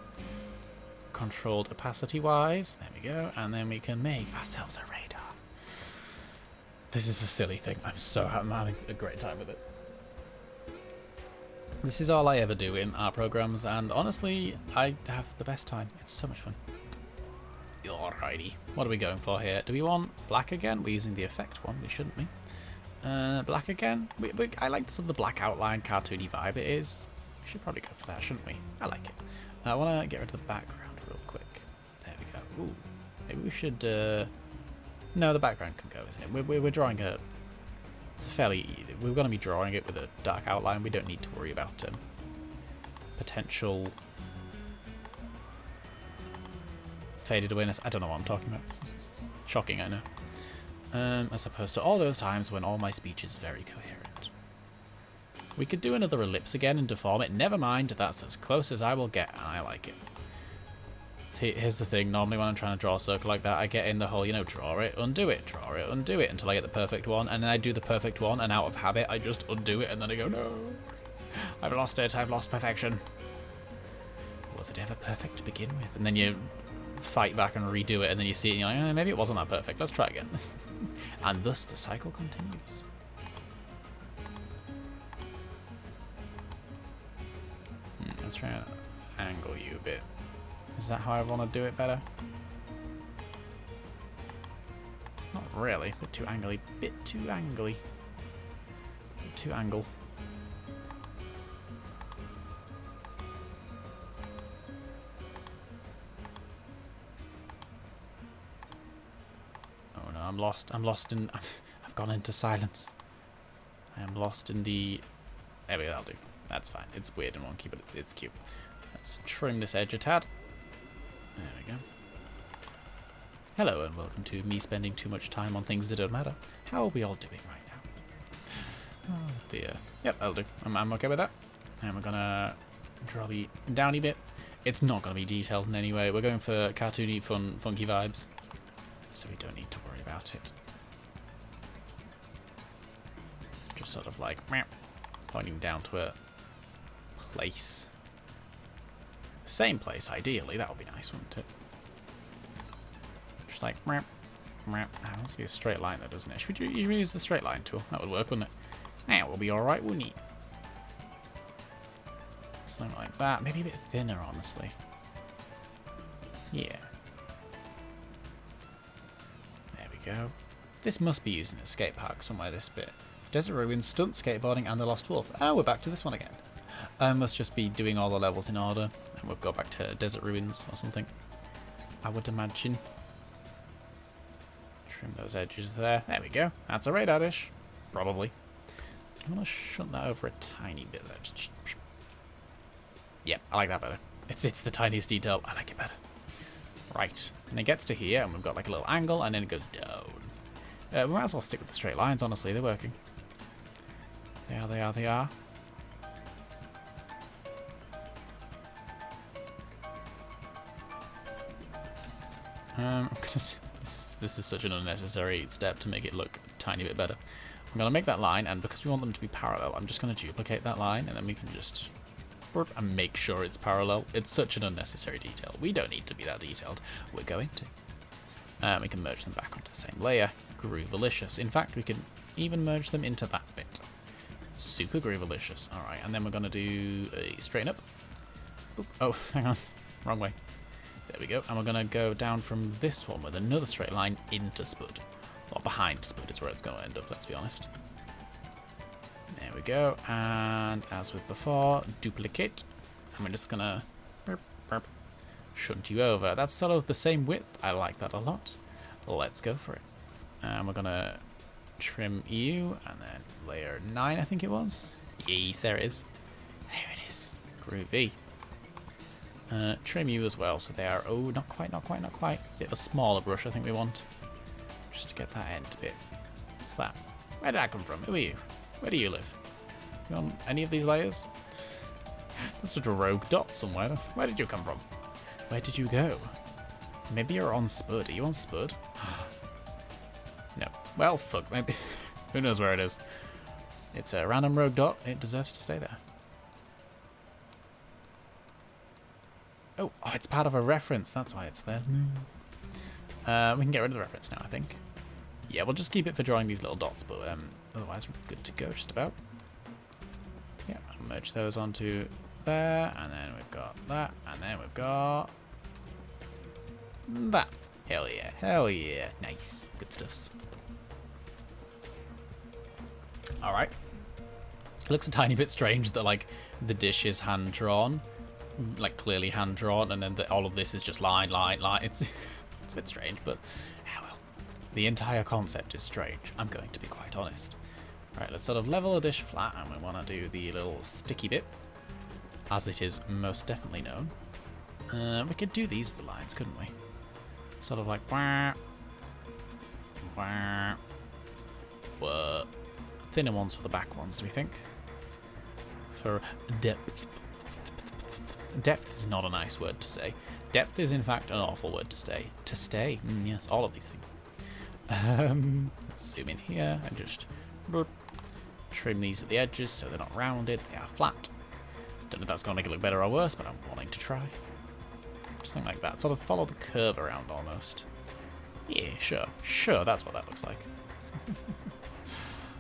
controlled opacity wise. There we go, and then we can make ourselves a radar. This is a silly thing. I'm having a great time with it. This is all I ever do in our programs, and honestly, I have the best time. It's so much fun. Alrighty, what are we going for here? Do we want black again? We're using the effect one, we shouldn't be. Black again? I like sort of the black outline, cartoony vibe it is. We should probably go for that, shouldn't we? I like it. I want to get rid of the background real quick. There we go. Ooh, maybe we should... No, the background can go, isn't it? We're drawing a... It's a fairly... We're going to be drawing it with a dark outline. We don't need to worry about potential faded awareness. I don't know what I'm talking about. Shocking, I know. As opposed to all those times when all my speech is very coherent. We could do another ellipse again and deform it. Never mind, that's as close as I will get, and I like it. Here's the thing, normally when I'm trying to draw a circle like that, I get in the whole, draw it, undo it, draw it, undo it, until I get the perfect one, and then I do the perfect one, and out of habit, I just undo it, and then I go, no, I've lost it, I've lost perfection. Was it ever perfect to begin with? And then you fight back and redo it, and then you see it, and you're like, maybe it wasn't that perfect, let's try again. And thus the cycle continues. Let's try and angle you a bit. Is that how I want to do it better? Not really. Bit too angly. Bit too angly. Bit too angle. Oh no, I'm lost. I'm lost in... I've gone into silence. I am lost in the... There we go, that'll do. That's fine. It's weird and wonky, but it's cute. Let's trim this edge a tad. There we go. Hello and welcome to me spending too much time on things that don't matter. How are we all doing right now? Oh dear. Yep, that'll do. I'm okay with that. And we're gonna draw the downy bit. It's not gonna be detailed in any way. We're going for cartoony, fun, funky vibes. So we don't need to worry about it. Just sort of like pointing down to a place. Same place, ideally. That would be nice, wouldn't it? Just like, it needs to be a straight line, though, doesn't it? Should we use the straight line tool? That would work, wouldn't it? That will be alright, wouldn't it? Something like that. Maybe a bit thinner, honestly. Yeah. go. This must be used in a skate park somewhere, this bit. Desert Ruins, Stunt Skateboarding, and The Lost Wolf. Oh, we're back to this one again. I must just be doing all the levels in order. And we'll go back to Desert Ruins or something, I would imagine. Trim those edges there. There we go. That's a radar dish. Probably. I'm going to shunt that over a tiny bit there. Just... Yeah, I like that better. It's the tiniest detail. I like it better. Right. And it gets to here, and we've got like a little angle, and then it goes down. We might as well stick with the straight lines, honestly. They're working. They are, they are, they are. This is such an unnecessary step to make it look a tiny bit better. I'm going to make that line, and because we want them to be parallel, I'm just going to duplicate that line, and then we can just and make sure it's parallel. It's such an unnecessary detail. We don't need to be that detailed. We're going to. We can merge them back onto the same layer. Groovalicious. In fact, we can even merge them into that bit. Super groovalicious. Alright, and then we're going to do a straighten up. Oop. Oh, hang on. Wrong way. There we go. And we're going to go down from this one with another straight line into spud. Or behind spud is where it's going to end up, let's be honest. There we go. And as with before, duplicate. And we're just going to shunt you over. That's sort of the same width. I like that a lot. Let's go for it. And we're going to trim you, and then layer 9, I think it was. Yes, there it is. There it is. Groovy. Trim you as well, so they are, oh, not quite, not quite, not quite. Bit of a smaller brush I think we want. Just to get that end bit. What's that? Where did that come from? Who are you? Where do you live? You on any of these layers? That's just a rogue dot somewhere. Where did you come from? Where did you go? Maybe you're on spud. Are you on spud? No. Well, fuck, maybe. Who knows where it is? It's a random rogue dot. It deserves to stay there. Oh, it's part of a reference. That's why it's there. We can get rid of the reference now, I think. Yeah, we'll just keep it for drawing these little dots, but otherwise we're good to go just about. Yeah, I'll merge those onto there, and then we've got that, and then we've got that. Hell yeah, hell yeah. Nice. Good stuffs. Alright. It looks a tiny bit strange that, like, the dish is hand-drawn. Like, clearly hand-drawn, and then all of this is just line, line, line. It's a bit strange, but, well. The entire concept is strange. I'm going to be quite honest. Right, let's sort of level the dish flat, and we want to do the little sticky bit, as it is most definitely known. We could do these with the lines, couldn't we? Sort of like, wah, wah, wah. Thinner ones for the back ones, do we think? For depth. Depth is not a nice word to say. Depth is, in fact, an awful word to say. To stay. Yes, all of these things. Let's zoom in here and just trim these at the edges so they're not rounded. They are flat. Don't know if that's going to make it look better or worse, but I'm wanting to try. Something like that. Sort of follow the curve around almost. Yeah, sure. Sure, that's what that looks like.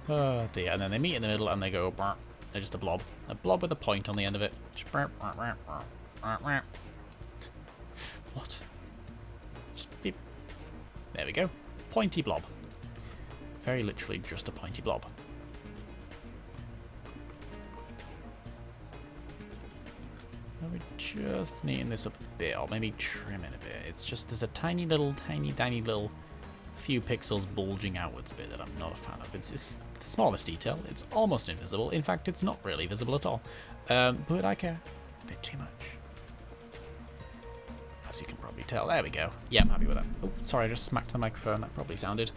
Oh dear. And then they meet in the middle and they go... They're just a blob. A blob with a point on the end of it. What? Just beep. There we go. Pointy blob. Very literally just a pointy blob. We just neaten this up a bit, or maybe trim it a bit. It's just there's a tiny little few pixels bulging outwards a bit that I'm not a fan of. It's the smallest detail. It's almost invisible. In fact, it's not really visible at all. But I care a bit too much. As you can probably tell. There we go. Yeah, I'm happy with that. Oh, sorry, I just smacked the microphone. That probably sounded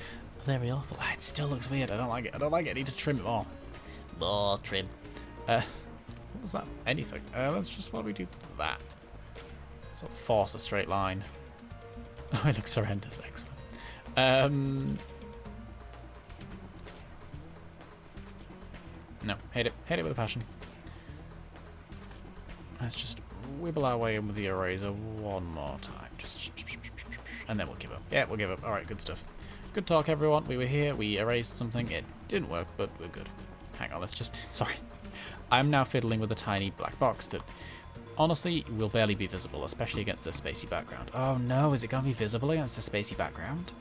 very awful. It still looks weird. I don't like it. I don't like it. I need to trim it more. More trim. What was that? Anything. Let's just, what do we do? That. So force a straight line. Oh, it looks horrendous. Excellent. No, hate it. Hate it with a passion. Let's just wibble our way in with the eraser one more time. Just, and then we'll give up. Yeah, we'll give up. Alright, good stuff. Good talk, everyone. We were here. We erased something. It didn't work, but we're good. Hang on, let's just... Sorry. I'm now fiddling with a tiny black box that honestly will barely be visible, especially against the spacey background. Oh no, is it going to be visible against the spacey background?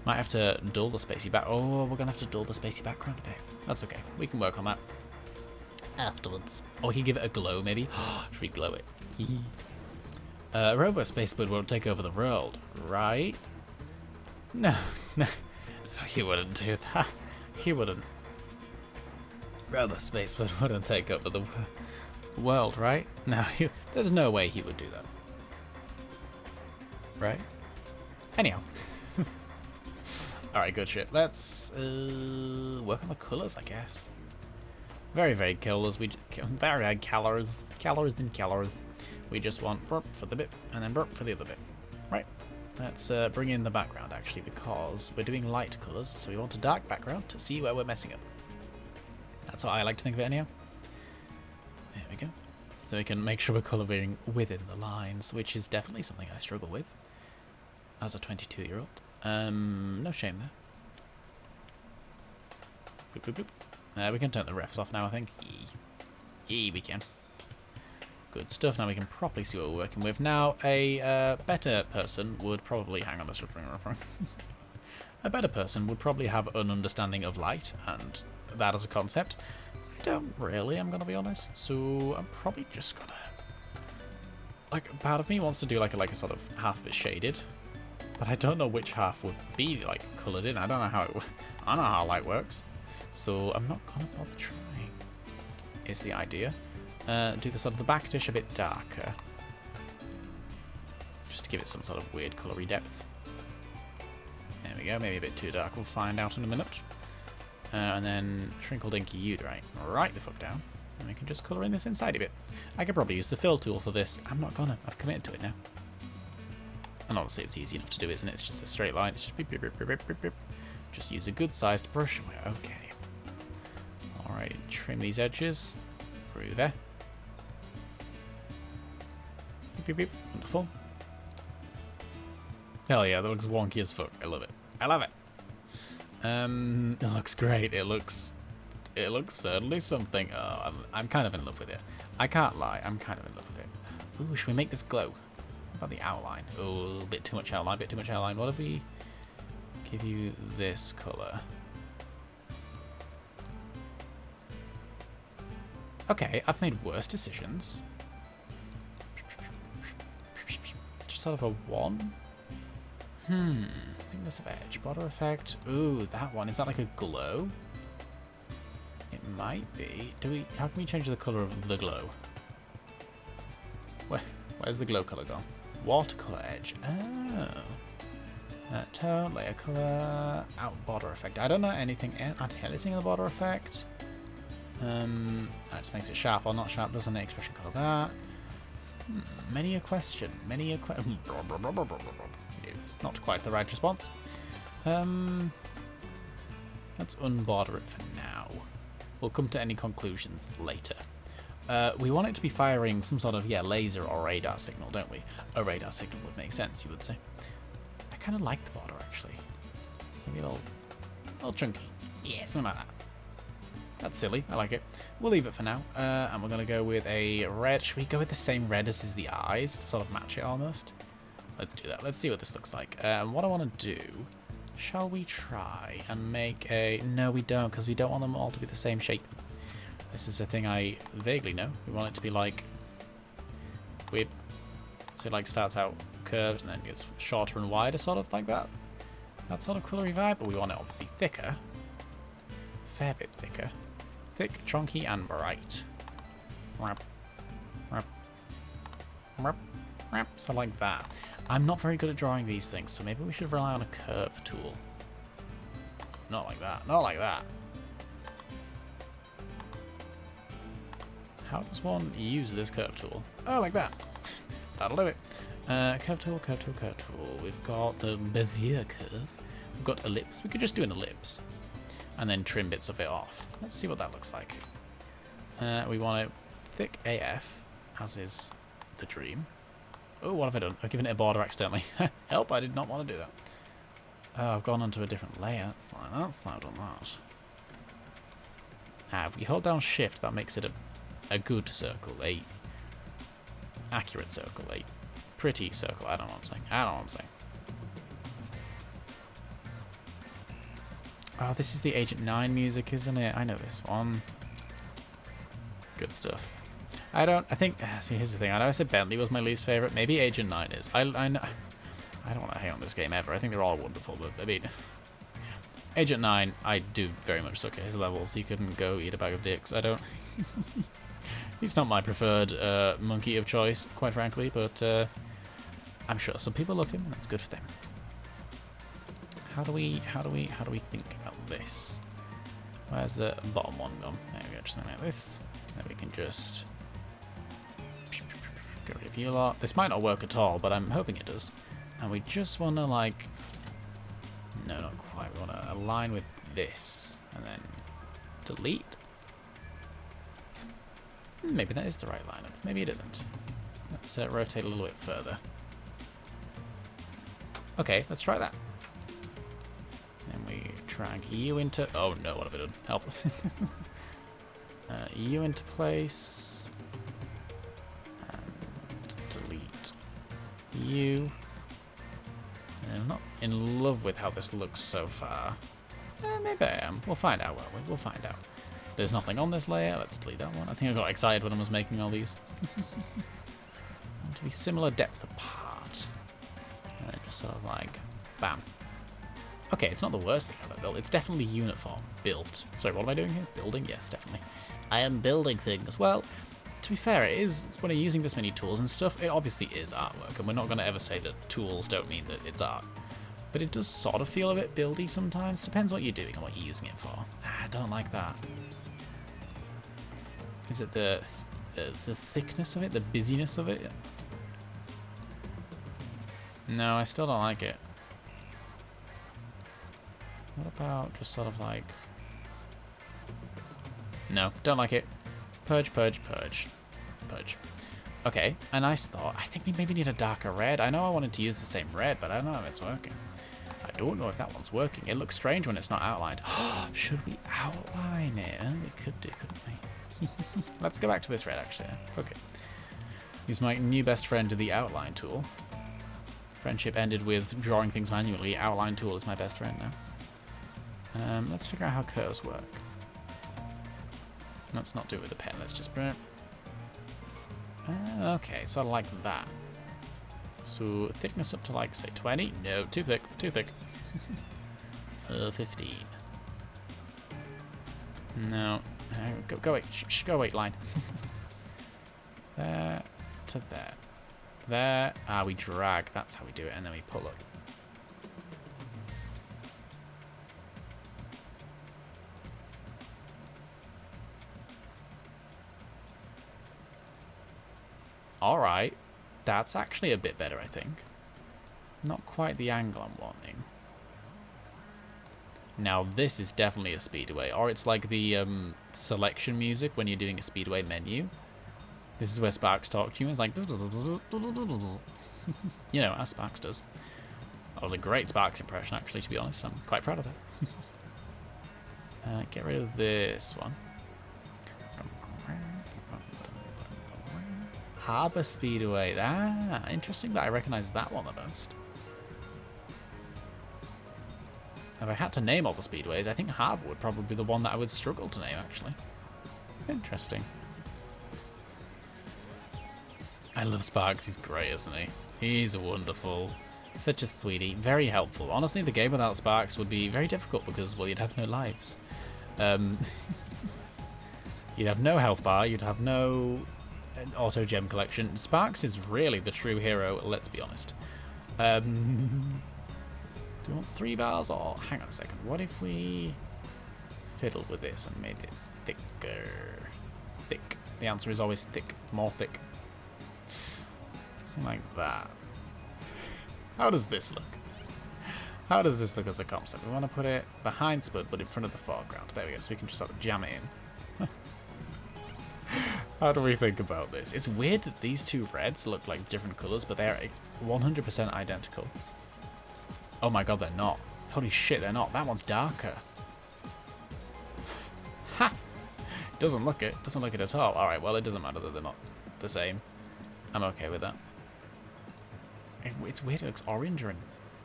Might have to dull the spacey back. Oh, we're gonna have to dull the spacey background a bit. That's okay. We can work on that afterwards. Or we can give it a glow, maybe. Should we glow it? Robo Space Spud won't take over the world, right? No, no. He wouldn't do that. He wouldn't. Robo Space Spud wouldn't take over the world, right? No, there's no way he would do that. Right? Anyhow. Alright, good shit. Let's work on the colours, I guess. Very vague colours. Very vague colours. Colours and colours. We just want burp for the bit, and then burp for the other bit. Right. Let's bring in the background, actually, because we're doing light colours, so we want a dark background to see where we're messing up. That's how I like to think of it anyhow. There we go. So we can make sure we're colouring within the lines, which is definitely something I struggle with as a 22-year-old. No shame there. Boop, boop, boop. We can turn the refs off now, I think. Yee, we can. Good stuff. Now we can properly see what we're working with. Now, a better person would probably... Hang on, let's just bring it up. A better person would probably have an understanding of light and that as a concept. I don't really, I'm going to be honest. So I'm probably just going to... Like, part of me wants to do like a sort of half of it shaded. But I don't know which half would be like coloured in. I don't know how it... I don't know how light works. So I'm not going to bother trying, is the idea. Do the sort of the back dish a bit darker. Just to give it some sort of weird coloury depth. There we go, maybe a bit too dark. We'll find out in a minute. And then Shrinkle Dinky you right the fuck down. And we can just colour in this inside a bit. I could probably use the fill tool for this. I'm not gonna. I've committed to it now. And honestly, it's easy enough to do, isn't it? It's just a straight line. It's just beep, beep, beep, beep, beep, beep. Just use a good sized brush and we're okay. Alright, trim these edges. Through there. Beep, beep, beep. Wonderful. Hell yeah, that looks wonky as fuck. I love it. I love it. It looks great. It looks certainly something. Oh, I'm kind of in love with it. I can't lie. I'm kind of in love with it. Ooh, should we make this glow? What about the outline? Oh, a bit too much outline. Bit too much outline. What if we give you this color? Okay, I've made worse decisions. Just sort of a 1. Thickness of edge, border effect. Ooh, that one. Is that like a glow? It might be. How can we change the color of the glow? Where's the glow color gone? Watercolor edge. Oh. Tone, layer color, out border effect. I don't know anything. Anything in the border effect. That just makes it sharp or not sharp. Doesn't the expression color that? Many a question. Many a question. Not quite the right response. Let's unborder it for now. We'll come to any conclusions later. We want it to be firing some sort of, laser or radar signal, don't we? A radar signal would make sense, you would say. I kind of like the border, actually. Maybe a little chunky. Yeah, something like that. That's silly. I like it. We'll leave it for now. And we're going to go with a red. Should we go with the same red as the eyes to sort of match it almost? Let's do that. Let's see what this looks like. What I want to do, shall we try and make a... No, we don't, because we don't want them all to be the same shape. This is a thing I vaguely know. We want it to be like weird. So it like starts out curved and then gets shorter and wider, sort of like that. That sort of colory vibe, but we want it obviously thicker. Fair bit thicker. Thick, chunky, and bright. So like that. I'm not very good at drawing these things, so maybe we should rely on a curve tool. Not like that. Not like that. How does one use this curve tool? Oh, like that. That'll do it. Curve tool, curve tool, curve tool. We've got the Bezier curve. We've got ellipse. We could just do an ellipse. And then trim bits of it off. Let's see what that looks like. We want it thick AF, as is the dream. Oh, what have I done? I've given it a border accidentally. Help, I did not want to do that. Oh, I've gone onto a different layer. Fine, that's not done that. If we hold down shift, that makes it a good circle, a accurate circle, a pretty circle. I don't know what I'm saying. Oh, this is the Agent 9 music, isn't it? I know this one. Good stuff. I think, see, here's the thing. I know I said Bentley was my least favorite. Maybe Agent 9 is. I know, I don't want to hate on this game ever. I think they're all wonderful, but I mean, Agent 9, I do very much suck at his levels. He couldn't go eat a bag of dicks. I don't. He's not my preferred monkey of choice, quite frankly, but I'm sure some people love him, and that's good for them. How do we think about this? Where's the bottom one gone? There we go, just something like this. Then we can just get rid of you lot. This might not work at all, but I'm hoping it does. And we just want to, like, no, not quite. We want to align with this, and then delete. Maybe that is the right lineup. Maybe it isn't. Let's rotate a little bit further. Okay, let's try that. Then we drag you into... Oh no, what have I done? Help. You into place. And delete you. And I'm not in love with how this looks so far. Maybe I am. We'll find out, won't we? We'll find out. There's nothing on this layer. Let's delete that one. I think I got excited when I was making all these. Want to be similar depth apart. And then just sort of like, bam. Okay, it's not the worst thing I've ever built. It's definitely uniform built. Sorry, what am I doing here? Building? Yes, definitely. I am building things. Well, to be fair, it is, when you're using this many tools and stuff, it obviously is artwork, and we're not going to ever say that tools don't mean that it's art. But it does sort of feel a bit buildy sometimes. Depends what you're doing and what you're using it for. I don't like that. Is it the thickness of it? The busyness of it? No, I still don't like it. What about just sort of like... No, don't like it. Purge, purge, purge. Purge. Okay, a nice thought. I think we maybe need a darker red. I know I wanted to use the same red, but I don't know if it's working. I don't know if that one's working. It looks strange when it's not outlined. Should we outline it? We could do, couldn't we? Let's go back to this red, actually. Okay. Use my new best friend to the outline tool. Friendship ended with drawing things manually. Outline tool is my best friend now. Let's figure out how curves work. Let's not do it with a pen. Let's just bring it. Okay, sort of like that. So thickness up to like, say, 20. No, too thick, too thick. 15. No, go wait, go wait, line. There to there. There. Ah, we drag. That's how we do it, and then we pull up. Alright, that's actually a bit better, I think. Not quite the angle I'm wanting. Now this is definitely a speedway, or it's like the selection music when you're doing a speedway menu. This is where Sparks talk to you, it's like bzz, bzz, bzz, bzz, bzz, bzz. You know, as Sparks does. That was a great Sparks impression, actually, to be honest. I'm quite proud of that. Get rid of this one. Harbour Speedway. Ah, interesting that I recognise that one the most. If I had to name all the speedways, I think Harbour would probably be the one that I would struggle to name, actually. Interesting. I love Sparks. He's great, isn't he? He's wonderful. Such a sweetie. Very helpful. Honestly, the game without Sparks would be very difficult because, well, you'd have no lives. You'd have no health bar. You'd have no... auto gem collection. Sparks is really the true hero, let's be honest. Do we want 3 bars or hang on a second, what if we fiddled with this and made it thicker? Thick. The answer is always thick, more thick. Something like that. How does this look? How does this look as a concept? We want to put it behind Spud but in front of the foreground. There we go, so we can just sort of jam it in. How do we think about this? It's weird that these two reds look like different colours, but they're 100% identical. Oh my god, they're not. Holy shit, they're not. That one's darker. Ha! Doesn't look it. Doesn't look it at all. Alright, well, it doesn't matter that they're not the same. I'm okay with that. It's weird, it looks oranger and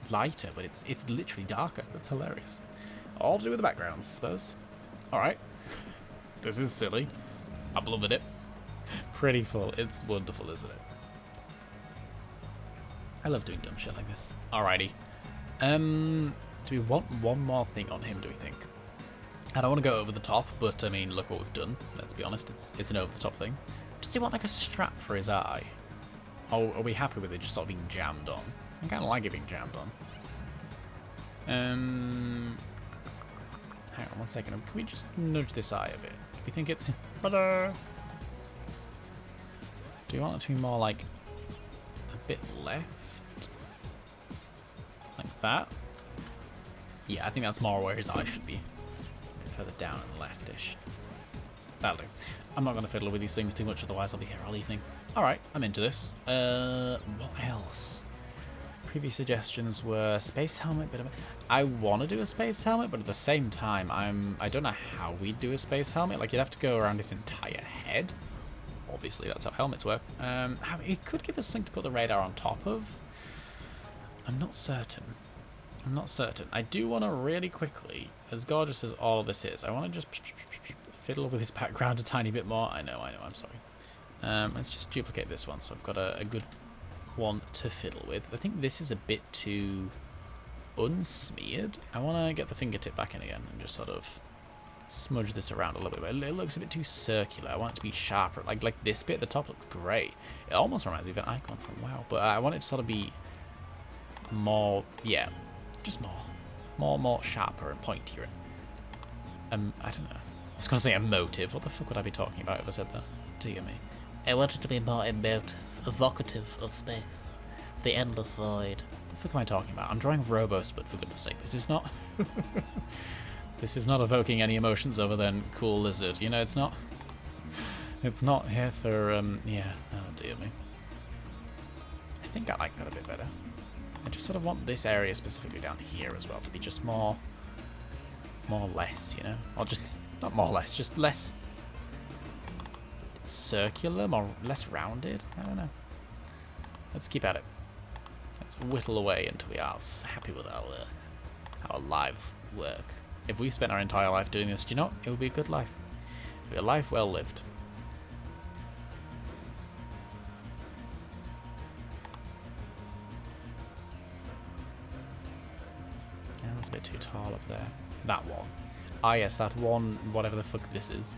lighter, but it's literally darker. That's hilarious. All to do with the backgrounds, I suppose. Alright. This is silly. I'm loving it. Pretty full. It's wonderful, isn't it? I love doing dumb shit like this. Alrighty. Do we want one more thing on him, do we think? I don't want to go over the top, but I mean, look what we've done. Let's be honest, it's an over the top thing. Does he want like a strap for his eye? Or are we happy with it just sort of being jammed on? I kind of like it being jammed on. Hang on 1 second. Can we just nudge this eye a bit? Do we think it's... Ta-da! Do you want it to be more like a bit left? Like that? Yeah, I think that's more where his eye should be. Further down and leftish. That'll do. I'm not going to fiddle with these things too much, otherwise I'll be here all evening. Alright, I'm into this. What else? Previous suggestions were space helmet, bit of I want to do a space helmet, but at the same time, I don't know how we'd do a space helmet. Like, you'd have to go around his entire head. Obviously, that's how helmets work. It could give us something to put the radar on top of. I'm not certain. I do want to really quickly, as gorgeous as all of this is, I want to just fiddle with his background a tiny bit more. I know, I'm sorry. Let's just duplicate this one, so I've got a good one to fiddle with. I think this is a bit too unsmeared. I want to get the fingertip back in again and just sort of smudge this around a little bit. It looks a bit too circular. I want it to be sharper. Like this bit at the top looks great. It almost reminds me of an icon from WoW, but I want it to sort of be more, yeah, just more sharper and pointier. I don't know. I was going to say emotive. What the fuck would I be talking about if I said that? Dear me. I want it to be more emotive, evocative of space. The endless void. What the fuck am I talking about? I'm drawing robo, but for goodness sake, this is not... this is not evoking any emotions other than cool lizard. You know, it's not... It's not here for, yeah. Oh, dear me. I think I like that a bit better. I just sort of want this area specifically down here as well to be just more less, you know? Or just, not more or less, just less circular, less rounded. I don't know. Let's keep at it. Let's whittle away until we are happy with our work. Our lives work. If we spent our entire life doing this, do you know what? It would be a good life. It would be a life well lived. Yeah, that's a bit too tall up there. That one. Ah yes, that one, whatever the fuck this is.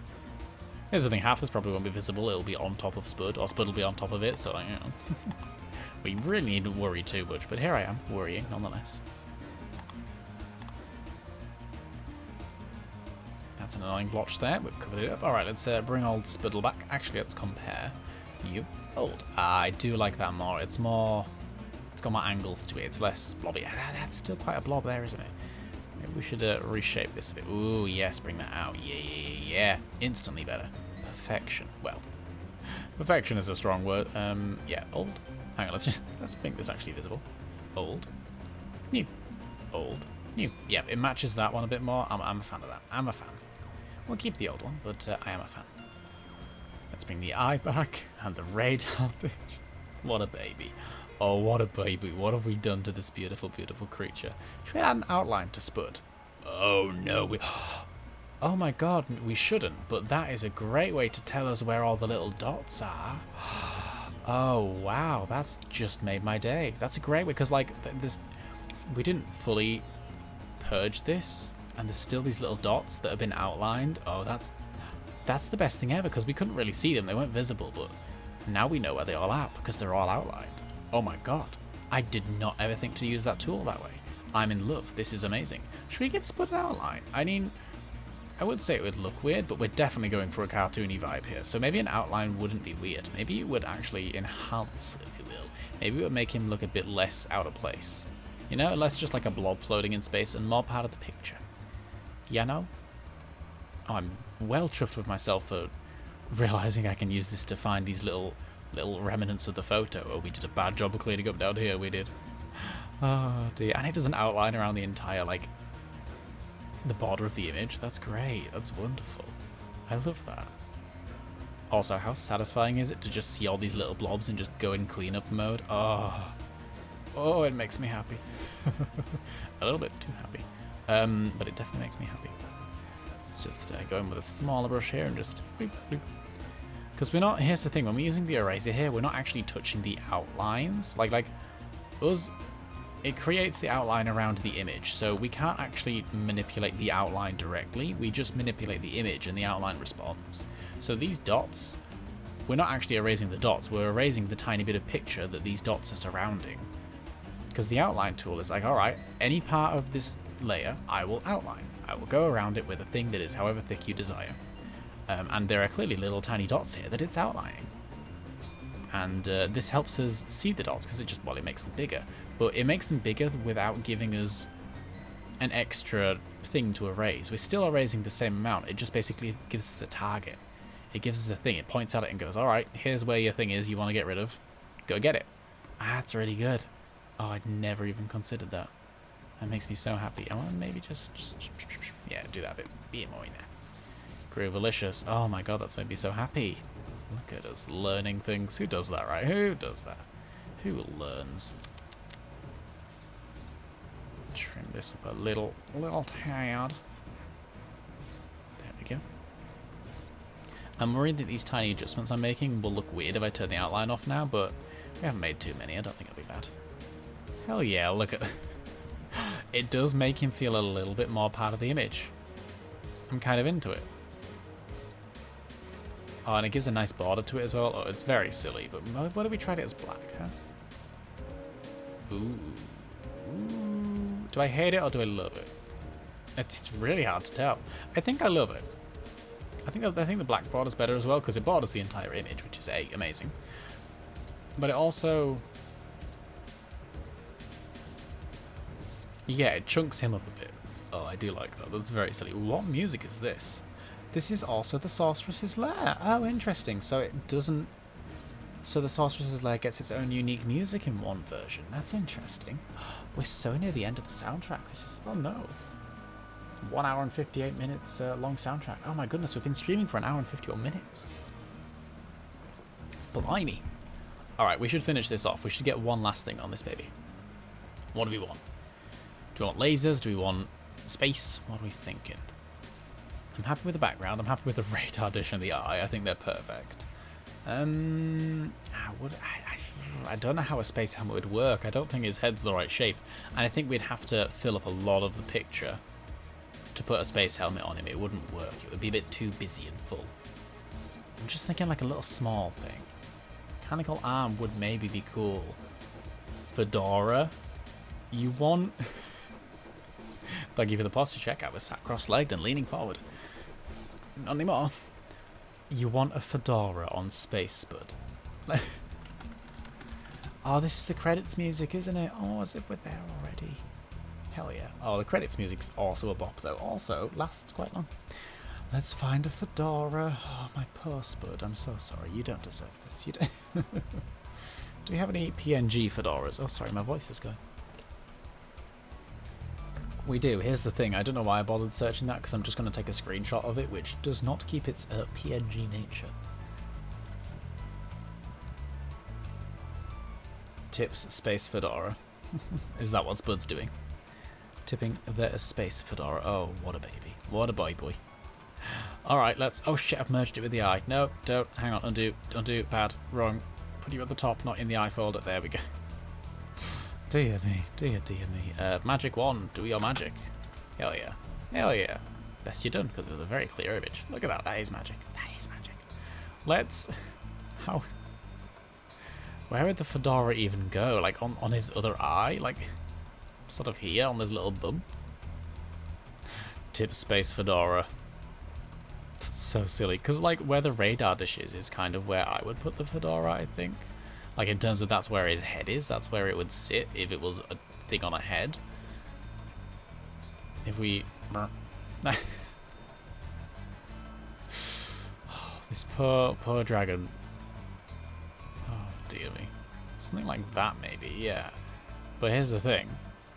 Here's the thing, half this probably won't be visible. It'll be on top of Spud, or Spud will be on top of it, so, you know. We really needn't worry too much, but here I am, worrying nonetheless. That's an annoying blotch there. We've covered it up. Alright, let's bring old Spudle back. Actually, let's compare. You. Old. I do like that more. It's more... It's got more angles to it. It's less blobby. That's still quite a blob there, isn't it? Maybe we should reshape this a bit. Ooh, yes, bring that out. Yeah. Instantly better. Perfection. Well, perfection is a strong word. Yeah, old. Hang on, let's make this actually visible. Old. New. Old. New. Yeah, it matches that one a bit more. I'm a fan of that. I'm a fan. We'll keep the old one, but I am a fan. Let's bring the eye back and the radar dish. What a baby. Oh, what a baby. What have we done to this beautiful, beautiful creature? Should we add an outline to Spud? Oh, no. Oh, my God. We shouldn't, but that is a great way to tell us where all the little dots are. Oh, wow. That's just made my day. That's a great way, because, like, we didn't fully purge this, and there's still these little dots that have been outlined. Oh, that's the best thing ever, because we couldn't really see them. They weren't visible, but now we know where they all are, because they're all outlined. Oh my god, I did not ever think to use that tool that way. I'm in love, this is amazing. Should we give Spud an outline? I mean, I would say it would look weird, but we're definitely going for a cartoony vibe here, so maybe an outline wouldn't be weird. Maybe it would actually enhance, if you will. Maybe it would make him look a bit less out of place. You know, less just like a blob floating in space and more part of the picture. You know? Oh, I'm well chuffed with myself for realizing I can use this to find these little remnants of the photo. Oh, we did a bad job of cleaning up down here, we did. Oh dear. And it does an outline around the entire, like, the border of the image. That's great. That's wonderful. I love that. Also, how satisfying is it to just see all these little blobs and just go in cleanup mode? Oh, it makes me happy. A little bit too happy. But it definitely makes me happy. Let's just go in with a smaller brush here and just boop, boop. Because we're not, here's the thing, when we're using the eraser here, we're not actually touching the outlines. Like us, it creates the outline around the image, so we can't actually manipulate the outline directly, we just manipulate the image and the outline responds. So these dots, we're not actually erasing the dots, we're erasing the tiny bit of picture that these dots are surrounding. Because the outline tool is like, alright, any part of this layer, I will outline. I will go around it with a thing that is however thick you desire. And there are clearly little tiny dots here that it's outlining. And this helps us see the dots because it just, well, it makes them bigger. But it makes them bigger without giving us an extra thing to erase. We're still erasing the same amount. It just basically gives us a target. It gives us a thing. It points at it and goes, all right, here's where your thing is you want to get rid of. Go get it. Ah, that's really good. Oh, I'd never even considered that. That makes me so happy. I want to maybe just yeah, do that a bit more in there. Groovalicious. Oh my god, that's made me so happy. Look at us learning things. Who does that, right? Who does that? Who learns? Trim this up a little tad. There we go. I'm worried that these tiny adjustments I'm making will look weird if I turn the outline off now, but we haven't made too many. I don't think it'll be bad. Hell yeah, look at it. Does make him feel a little bit more part of the image. I'm kind of into it. Oh, and it gives a nice border to it as well. Oh, it's very silly, but what if we tried it as black, huh? Ooh. Ooh. Do I hate it or do I love it? It's really hard to tell. I think I love it. I think the black border's better as well because it borders the entire image, which is amazing. But it also, yeah, it chunks him up a bit. Oh, I do like that. That's very silly. What music is this? This is also the Sorceress's Lair. Oh, interesting. So it doesn't... So the Sorceress's Lair gets its own unique music in one version. That's interesting. We're so near the end of the soundtrack. This is... Oh, no. 1 hour and 58 minutes long soundtrack. Oh, my goodness. We've been streaming for 1 hour and 51 minutes. Blimey. Alright, we should finish this off. We should get one last thing on this baby. What do we want? Do we want lasers? Do we want space? What are we thinking? I'm happy with the background. I'm happy with the radar dish and the eye. I think they're perfect. I don't know how a space helmet would work. I don't think his head's the right shape. And I think we'd have to fill up a lot of the picture to put a space helmet on him. It wouldn't work. It would be a bit too busy and full. I'm just thinking like a little small thing. Mechanical arm would maybe be cool. Fedora? You want... Thank you for the posture check. I was sat cross-legged and leaning forward. Not anymore. You want a fedora on Space Spud. Oh, this is the credits music, isn't it? Oh, as if we're there already. Hell yeah. Oh, the credits music's also a bop, though. Also, lasts quite long. Let's find a fedora. Oh, my poor Spud. I'm so sorry. You don't deserve this. You don't. Do we have any PNG fedoras? Oh, sorry, my voice is going. We do. Here's the thing. I don't know why I bothered searching that because I'm just going to take a screenshot of it, which does not keep its PNG nature. Tips space fedora. Is that what Spud's doing? Tipping the space fedora. Oh, what a baby. What a boy. Alright, let's... Oh shit, I've merged it with the eye. No, don't. Hang on. Undo. Bad. Wrong. Put you at the top, not in the eye folder. There we go. Dear me, dear me. Magic wand, do your magic. Hell yeah. Hell yeah. Best you done, because it was a very clear image. Look at that, that is magic. That is magic. Let's... How... Where would the fedora even go? Like, on his other eye? Like, sort of here, on this little bump? Tip space fedora. That's so silly, because, like, where the radar dish is kind of where I would put the fedora, I think. Like, in terms of that's where his head is, that's where it would sit if it was a thing on a head. If we... Oh, this poor dragon. Oh, dear me. Something like that, maybe, yeah. But here's the thing.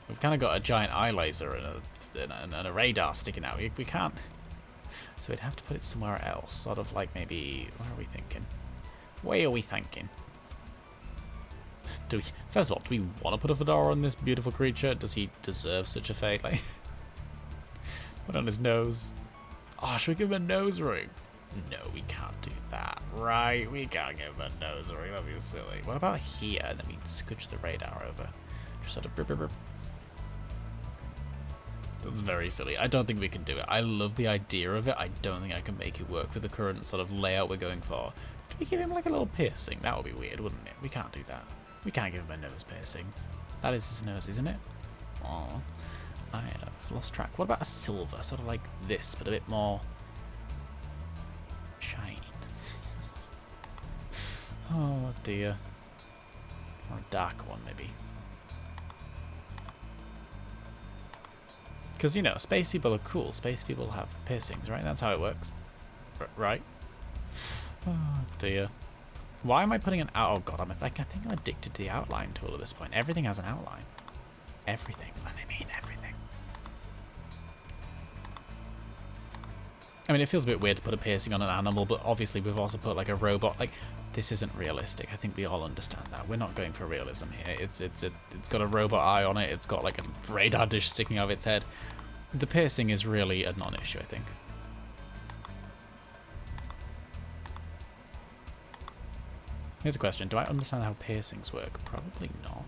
We've kind of got a giant eye laser and a radar sticking out. We can't... So we'd have to put it somewhere else. Sort of like maybe... Where are we thinking? Where are we thinking? First of all, do we want to put a fedora on this beautiful creature? Does he deserve such a fate? Like, Put on his nose. Oh, should we give him a nose ring? No, we can't do that, right? We can't give him a nose ring. That'd be silly. What about here? And then we scooch the radar over. Just sort of brr, brr, brr. That's very silly. I don't think we can do it. I love the idea of it. I don't think I can make it work with the current sort of layout we're going for. Do we give him like a little piercing? That would be weird, wouldn't it? We can't do that. We can't give him a nose piercing. That is his nose, isn't it? Oh, I have lost track. What about a silver? Sort of like this, but a bit more shine. Oh dear. Or a dark one, maybe. Because, you know, space people are cool. Space people have piercings, right? That's how it works. Right? Oh dear. Why am I putting an out? Oh god, I think I'm addicted to the outline tool at this point. Everything has an outline. Everything. And I mean everything. I mean, it feels a bit weird to put a piercing on an animal, but obviously we've also put like a robot. Like, this isn't realistic. I think we all understand that. We're not going for realism here. It's got a robot eye on it. It's got like a radar dish sticking out of its head. The piercing is really a non-issue, I think. Here's a question. Do I understand how piercings work? Probably not.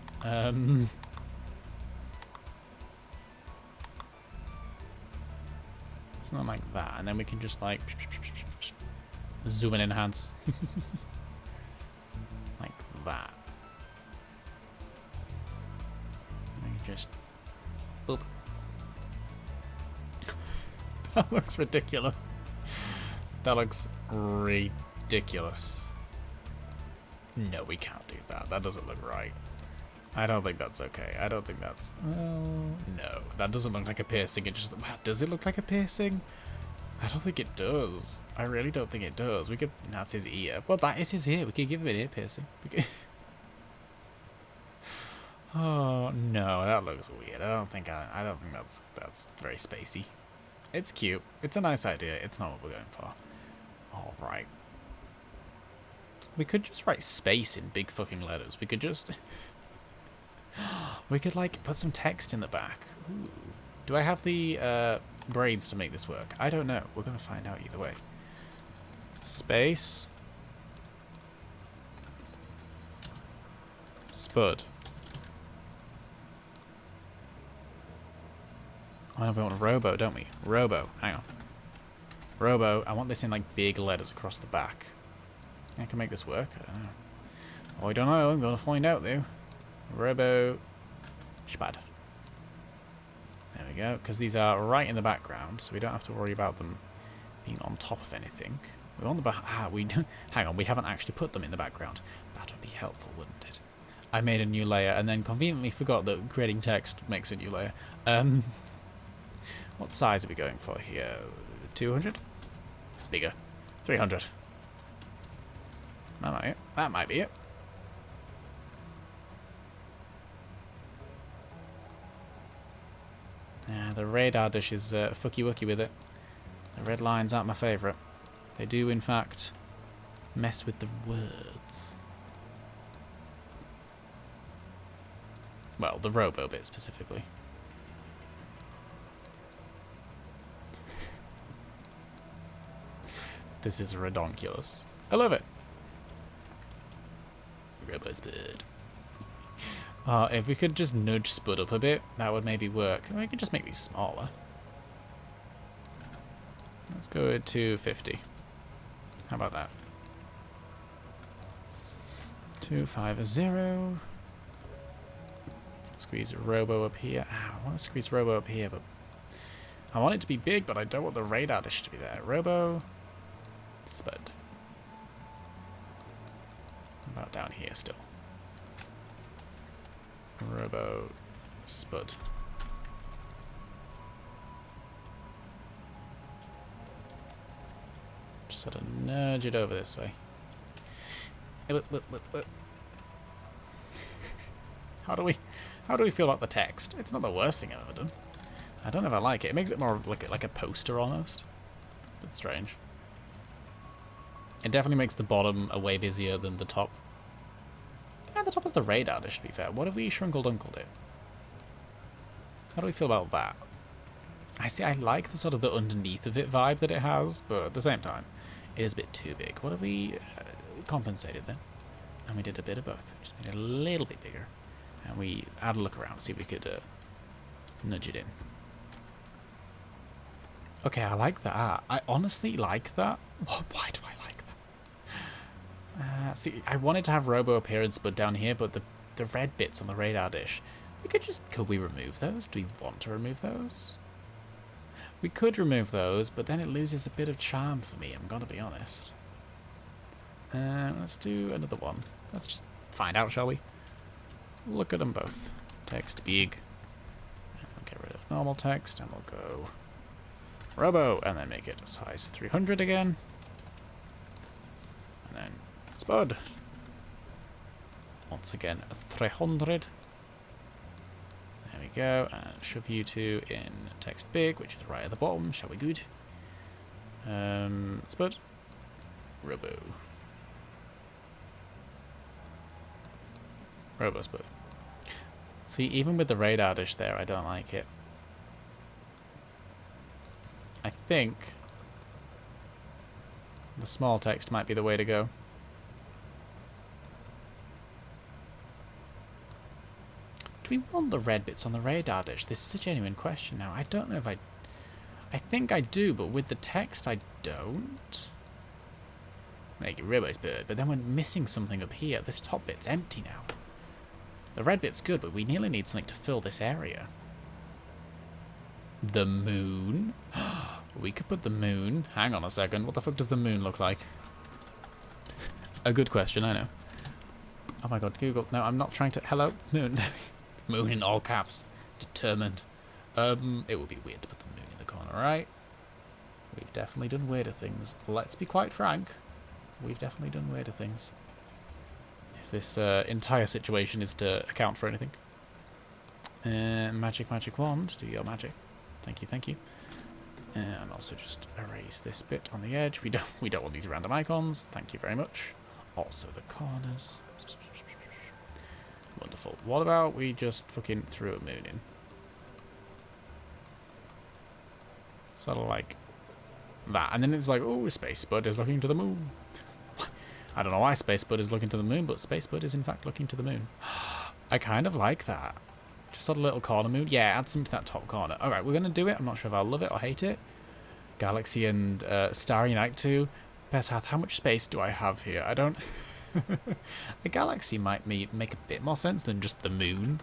It's not like that. And then we can just like zoom and enhance. Like that. And just boop. That looks ridiculous. That looks ridiculous. No, we can't do that. That doesn't look right. I don't think that's okay. I don't think that's... Well, no. That doesn't look like a piercing. It just... Wow, does it look like a piercing? I don't think it does. I really don't think it does. We could... That's his ear. Well, that is his ear. We could give him an ear piercing. We could... Oh, no. That looks weird. I don't think that's very spacey. It's cute. It's a nice idea. It's not what we're going for. All right. We could just write space in big fucking letters. We could just... We could, like, put some text in the back. Ooh. Do I have the braids to make this work? I don't know. We're going to find out either way. Space. Spud. Oh, no, we want robo, don't we? Robo. Hang on. Robo. I want this in, like, big letters across the back. I can make this work. I don't know. Oh, I don't know. I'm going to find out, though. Robo. Spud. There we go. Because these are right in the background, so we don't have to worry about them being on top of anything. We're on the back. Ah, we don't. Hang on. We haven't actually put them in the background. That would be helpful, wouldn't it? I made a new layer and then conveniently forgot that creating text makes a new layer. What size are we going for here? 200? Bigger. 300. That might be it. That might be it. The radar dish is fucky-wucky with it. The red lines aren't my favourite. They do, in fact, mess with the words. Well, the robo bit specifically. This is redonkulous. I love it. Robo Spud. If we could just nudge Spud up a bit, that would maybe work. We could just make these smaller. Let's go to 50. How about that? 250. Squeeze Robo up here. Ah, I want to squeeze Robo up here, but I want it to be big, but I don't want the radar dish to be there. Robo Spud. About down here still. Robo Spud. Just sort of nudge it over this way. How do we feel about the text? It's not the worst thing I've ever done. I don't know if I like it. It makes it more like a poster almost. Bit strange. It definitely makes the bottom a way busier than the top. Yeah, the top is the radar dish, to be fair. What if we shrinkle-dunkled it? How do we feel about that? I see, I like the sort of the underneath of it vibe that it has, but at the same time, it is a bit too big. What if we compensated then? And we did a bit of both. Just made it a little bit bigger. And we had a look around, see if we could nudge it in. Okay, I like that. I honestly like that. Why do I like that? See, I wanted to have robo appearance but down here, but the red bits on the radar dish, could we remove those? Do we want to remove those? We could remove those, but then it loses a bit of charm for me, I'm gonna be honest. Let's do another one. Let's just find out, shall we? Look at them both. Text big. And we'll get rid of normal text, and we'll go robo, and then make it size 300 again. And then spud. Once again, 300. There we go, and shove you two in text big, which is right at the bottom, shall we good? Spud. Robo. Robo spud. See, even with the radar dish there, I don't like it. I think the small text might be the way to go. Do we want the red bits on the radar dish? This is a genuine question now. I don't know if I think I do, but with the text I don't. Make it Robo's bird, but then we're missing something up here. This top bit's empty now. The red bit's good, but we nearly need something to fill this area. The moon? We could put the moon. Hang on a second. What the fuck does the moon look like? A good question, I know. Oh my god, Google. No, I'm not trying to... Hello? Moon. Moon in all caps. Determined. It would be weird to put the moon in the corner, right? We've definitely done weirder things. Let's be quite frank. We've definitely done weirder things. If this entire situation is to account for anything. Magic wand. Do your magic. Thank you, thank you. And also just erase this bit on the edge. We don't want these random icons. Thank you very much. Also the corners. Wonderful. What about we just fucking threw a moon in? Sort of like that. And then it's like, oh, Space Spud is looking to the moon. I don't know why Space Spud is looking to the moon, but Space Spud is in fact looking to the moon. I kind of like that. Just sort of little corner moon. Yeah, add some to that top corner. Alright, we're going to do it. I'm not sure if I'll love it or hate it. Galaxy and Starry Night 2. Peshath, how much space do I have here? I don't... A galaxy might make a bit more sense than just the moon.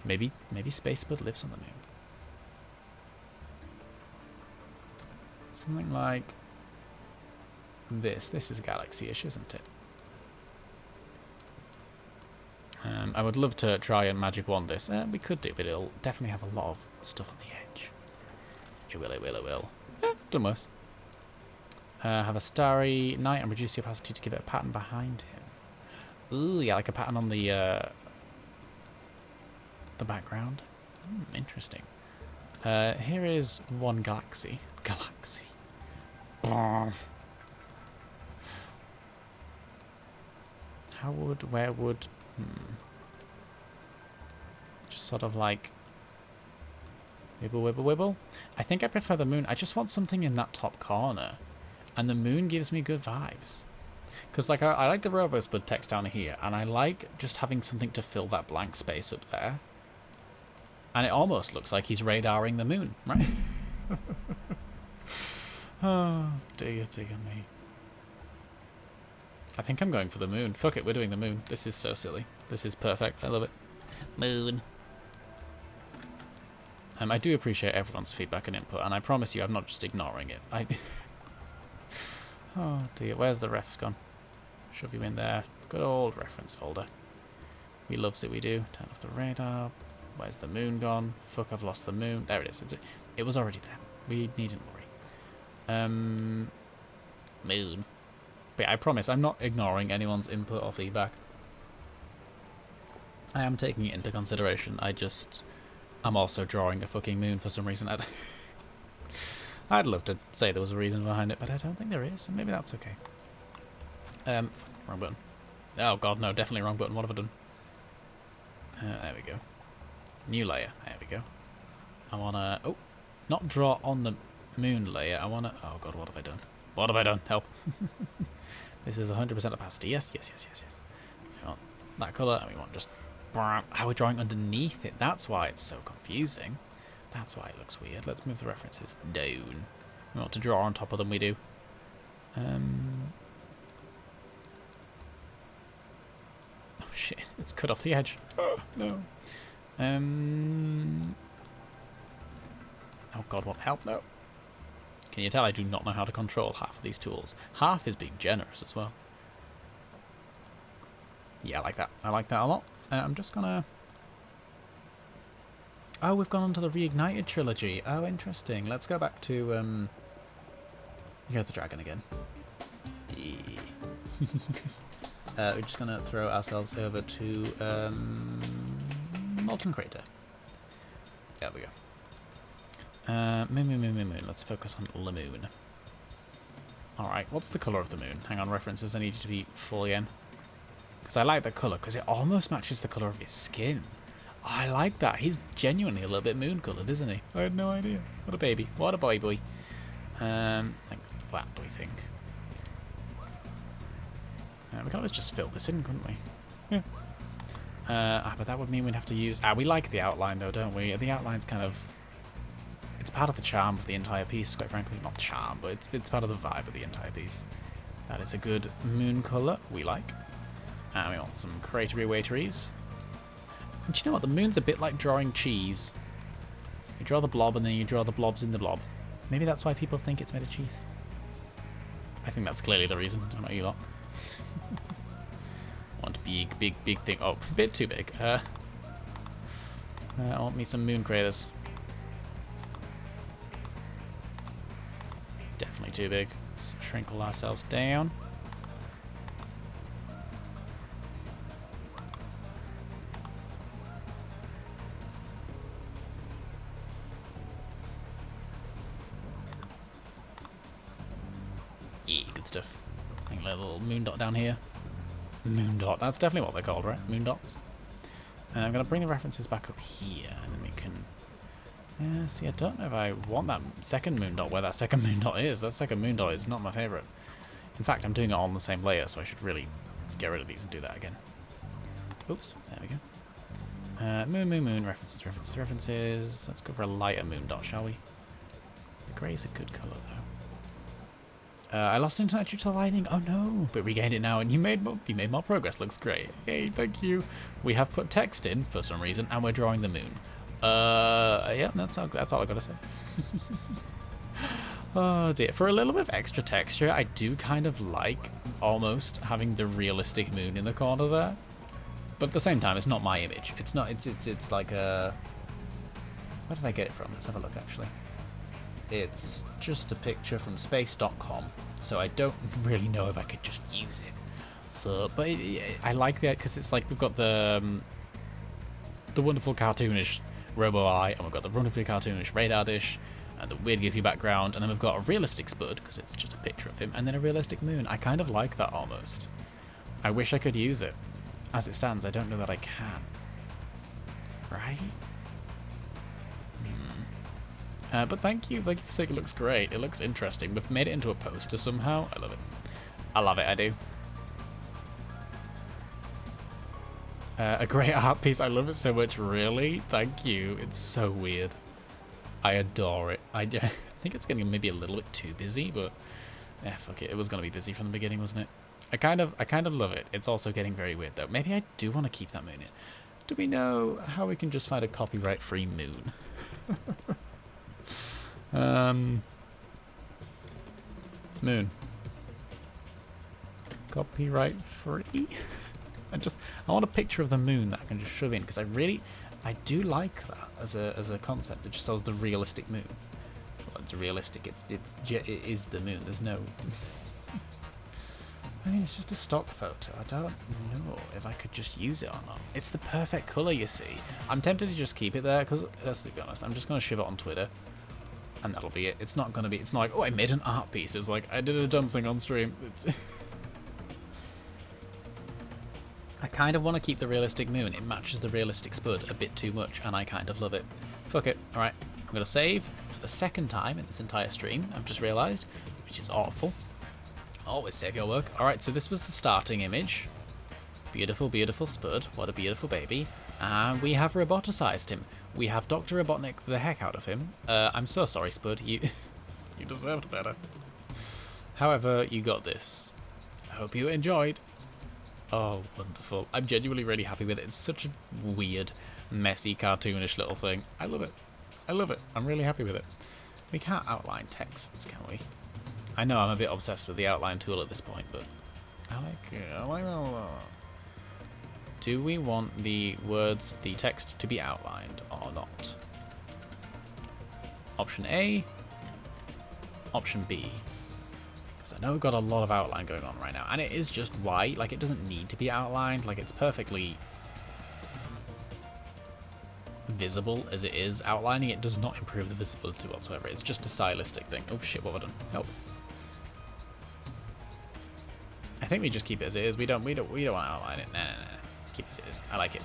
Maybe Space Spud lives on the moon. Something like this. This is galaxy-ish, isn't it? I would love to try and magic wand this. We could do, but it'll definitely have a lot of stuff on the edge. It will. Done worse. Have a starry night and reduce the opacity to give it a pattern behind him. Ooh, yeah, like a pattern on the background. Interesting. Here is one galaxy. Where would... Just sort of like... Wibble. I think I prefer the moon. I just want something in that top corner. And the moon gives me good vibes. Because like I like the robo-spud text down here. And I like just having something to fill that blank space up there. And it almost looks like he's radaring the moon, right? Oh, dear me. I think I'm going for the moon. Fuck it, we're doing the moon. This is so silly. This is perfect. I love it. Moon. I do appreciate everyone's feedback and input, and I promise you I'm not just ignoring it. Oh dear, where's the refs gone? Shove you in there. Good old reference folder. We loves it, we do. Turn off the radar. Where's the moon gone? Fuck, I've lost the moon. There it is. It was already there. We needn't worry. Moon. But I promise I'm not ignoring anyone's input or feedback. I am taking it into consideration. I'm also drawing a fucking moon for some reason. I'd love to say there was a reason behind it, but I don't think there is, and maybe that's okay. Fuck, wrong button. Oh god, no, definitely wrong button. What have I done? There we go. New layer. There we go. I wanna... Oh, not draw on the moon layer. I want to... Oh, God, what have I done? What have I done? Help. This is 100% opacity. Yes, yes, yes, yes, yes. We want that colour, and we want just... How we're drawing underneath it. That's why it's so confusing. That's why it looks weird. Let's move the references down. We want to draw on top of them, we do. Oh, shit. It's cut off the edge. Oh, no. Oh, God, what? Help, no. Can you tell I do not know how to control half of these tools? Half is being generous as well. Yeah, I like that. I like that a lot. I'm just gonna... Oh, we've gone on to the Reignited trilogy. Oh, interesting. Let's go back to... Here's the dragon again. Yeah. We're just gonna throw ourselves over to... Molten Crater. There we go. Moon. Let's focus on the moon. Alright, what's the colour of the moon? Hang on, references. I need you to be full again. Because I like the colour, because it almost matches the colour of his skin. I like that. He's genuinely a little bit moon coloured, isn't he? I had no idea. What a baby. What a boy. Like that, do we think? We can always just fill this in, couldn't we? Yeah. But that would mean we'd have to use... we like the outline, though, don't we? The outline's kind of... It's part of the charm of the entire piece, quite frankly. Not charm, but it's part of the vibe of the entire piece. That is a good moon colour we like. And we want some cratery wateries. And you know what? The moon's a bit like drawing cheese. You draw the blob and then you draw the blobs in the blob. Maybe that's why people think it's made of cheese. I think that's clearly the reason. I don't know you lot. Want big thing. Oh, a bit too big. I want me some moon craters. Definitely too big. Let's shrinkle ourselves down. Yeah, good stuff. I think a little moon dot down here. Moon dot, that's definitely what they're called, right? Moon dots. I'm going to bring the references back up here, and then we can... see, I don't know if I want that second moon dot, where that second moon dot is. That second moon dot is not my favourite. In fact, I'm doing it all on the same layer, so I should really get rid of these and do that again. Oops, there we go. Moon, references. Let's go for a lighter moon dot, shall we? The grey is a good colour, though. I lost internet due to lightning. Oh no! But regained it now, and you made more progress. Looks great. Hey, thank you. We have put text in for some reason, and we're drawing the moon. Yeah, that's all I gotta say. Oh dear. For a little bit of extra texture, I do kind of like almost having the realistic moon in the corner there. But at the same time, it's not my image. It's not. It's like a. Where did I get it from? Let's have a look. Actually, it's just a picture from space.com. So I don't really know if I could just use it. So, but I like that because it's like we've got the wonderful cartoonish robo eye, and we've got the wonderfully cartoonish radar dish, and the weird goofy background, and then we've got a realistic spud because it's just a picture of him, and then a realistic moon. I kind of like that almost. I wish I could use it. As it stands, I don't know that I can. Right? But thank you for saying it looks great. It looks interesting. We've made it into a poster somehow. I love it. I love it, I do. A great art piece. I love it so much, really. Thank you. It's so weird. I adore it. I think it's getting maybe a little bit too busy, but yeah, fuck it. It was going to be busy from the beginning, wasn't it? I kind of love it. It's also getting very weird, though. Maybe I do want to keep that moon in. Do we know how we can just find a copyright-free moon? Moon. Copyright free? I want a picture of the moon that I can just shove in, because I do like that as a concept. It just shows the realistic moon. Well, it's realistic. It is the moon. There's no. I mean, it's just a stock photo. I don't know if I could just use it or not. It's the perfect colour, you see. I'm tempted to just keep it there because, let's be honest, I'm just going to shove it on Twitter. And that'll be it. It's not going to be... It's not like, oh, I made an art piece. It's like, I did a dumb thing on stream. I kind of want to keep the realistic moon. It matches the realistic spud a bit too much, and I kind of love it. Fuck it. Alright. I'm going to save for the second time in this entire stream, I've just realised, which is awful. Always save your work. Alright, so this was the starting image. Beautiful, beautiful Spud. What a beautiful baby. And we have roboticized him. We have Dr. Robotnik the heck out of him. I'm so sorry, Spud. You you deserved better. However, you got this. I hope you enjoyed. Oh, wonderful. I'm genuinely really happy with it. It's such a weird, messy, cartoonish little thing. I love it. I love it. I'm really happy with it. We can't outline texts, can we? I know I'm a bit obsessed with the outline tool at this point, but I like it. I like it a lot. Do we want the words, the text to be outlined or not? Option A, option B. Because I know we've got a lot of outline going on right now, and it is just white. Like, it doesn't need to be outlined. Like, it's perfectly visible as it is. Outlining it does not improve the visibility whatsoever. It's just a stylistic thing. Oh shit, what have I done? Help. I think we just keep it as it is. We don't want to outline it. Nah. Keep it as it is. I like it.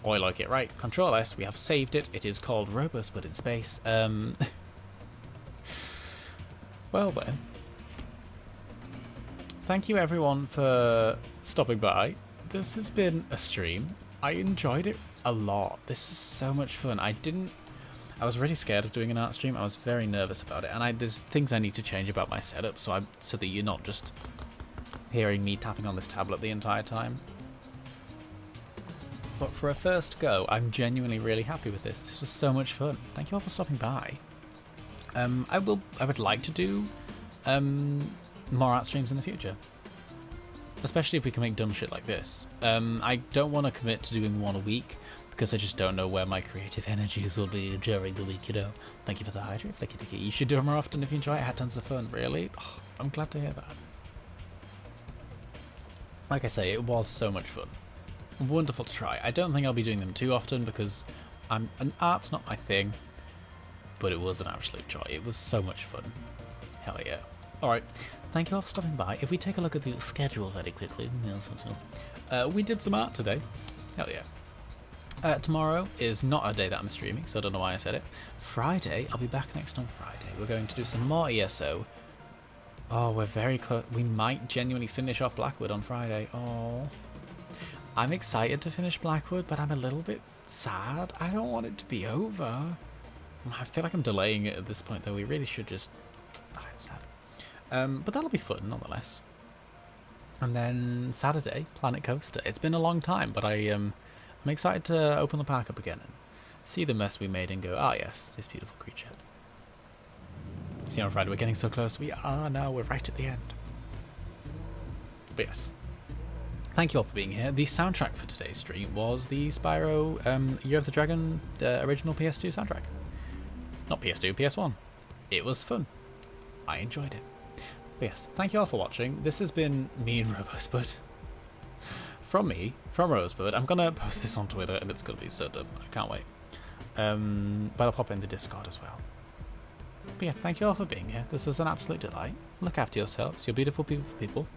Oh, I like it. Right. Control S. We have saved it. It is called Robo Spud in Space. Well then. Thank you everyone for stopping by. This has been a stream. I enjoyed it a lot. This is so much fun. I was really scared of doing an art stream. I was very nervous about it, and there's things I need to change about my setup so that you're not just hearing me tapping on this tablet the entire time. But for a first go, I'm genuinely really happy with this. This was so much fun. Thank you all for stopping by. I would like to do more art streams in the future, especially if we can make dumb shit like this. I don't want to commit to doing one a week because I just don't know where my creative energies will be during the week, you know. Thank you for the hydrate, Flicky Dicky. You should do it more often if you enjoy it. I had tons of fun, really. Oh, I'm glad to hear that. Like I say, it was so much fun. Wonderful to try. I don't think I'll be doing them too often because art's not my thing, but it was an absolute joy. It was so much fun. Hell yeah. Alright, thank you all for stopping by. If we take a look at the schedule very quickly, we did some art today. Hell yeah. Tomorrow is not a day that I'm streaming, so I don't know why I said it. Friday, I'll be back next on Friday. We're going to do some more ESO. Oh, we're very close. We might genuinely finish off Blackwood on Friday. Oh. I'm excited to finish Blackwood, but I'm a little bit sad. I don't want it to be over. I feel like I'm delaying it at this point, though. We really should just... Oh, it's sad. But that'll be fun, nonetheless. And then Saturday, Planet Coaster. It's been a long time, but I'm excited to open the park up again and see the mess we made and go, ah, yes, this beautiful creature. See, on Friday, we're getting so close. We are now. We're right at the end. But yes. Thank you all for being here. The soundtrack for today's stream was the Spyro Year of the Dragon, the original PS2 soundtrack. Not PS2, PS1. It was fun. I enjoyed it. But yes, thank you all for watching. This has been me and Rosebud. From me, from Rosebud. I'm going to post this on Twitter and it's going to be so dumb. I can't wait. But I'll pop in the Discord as well. But yeah, thank you all for being here. This was an absolute delight. Look after yourselves. You're beautiful people.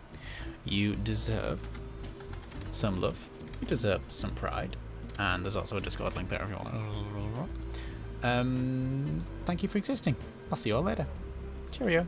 You deserve some love. You deserve some pride. And there's also a Discord link there if you want. Thank you for existing. I'll see you all later. Cheerio.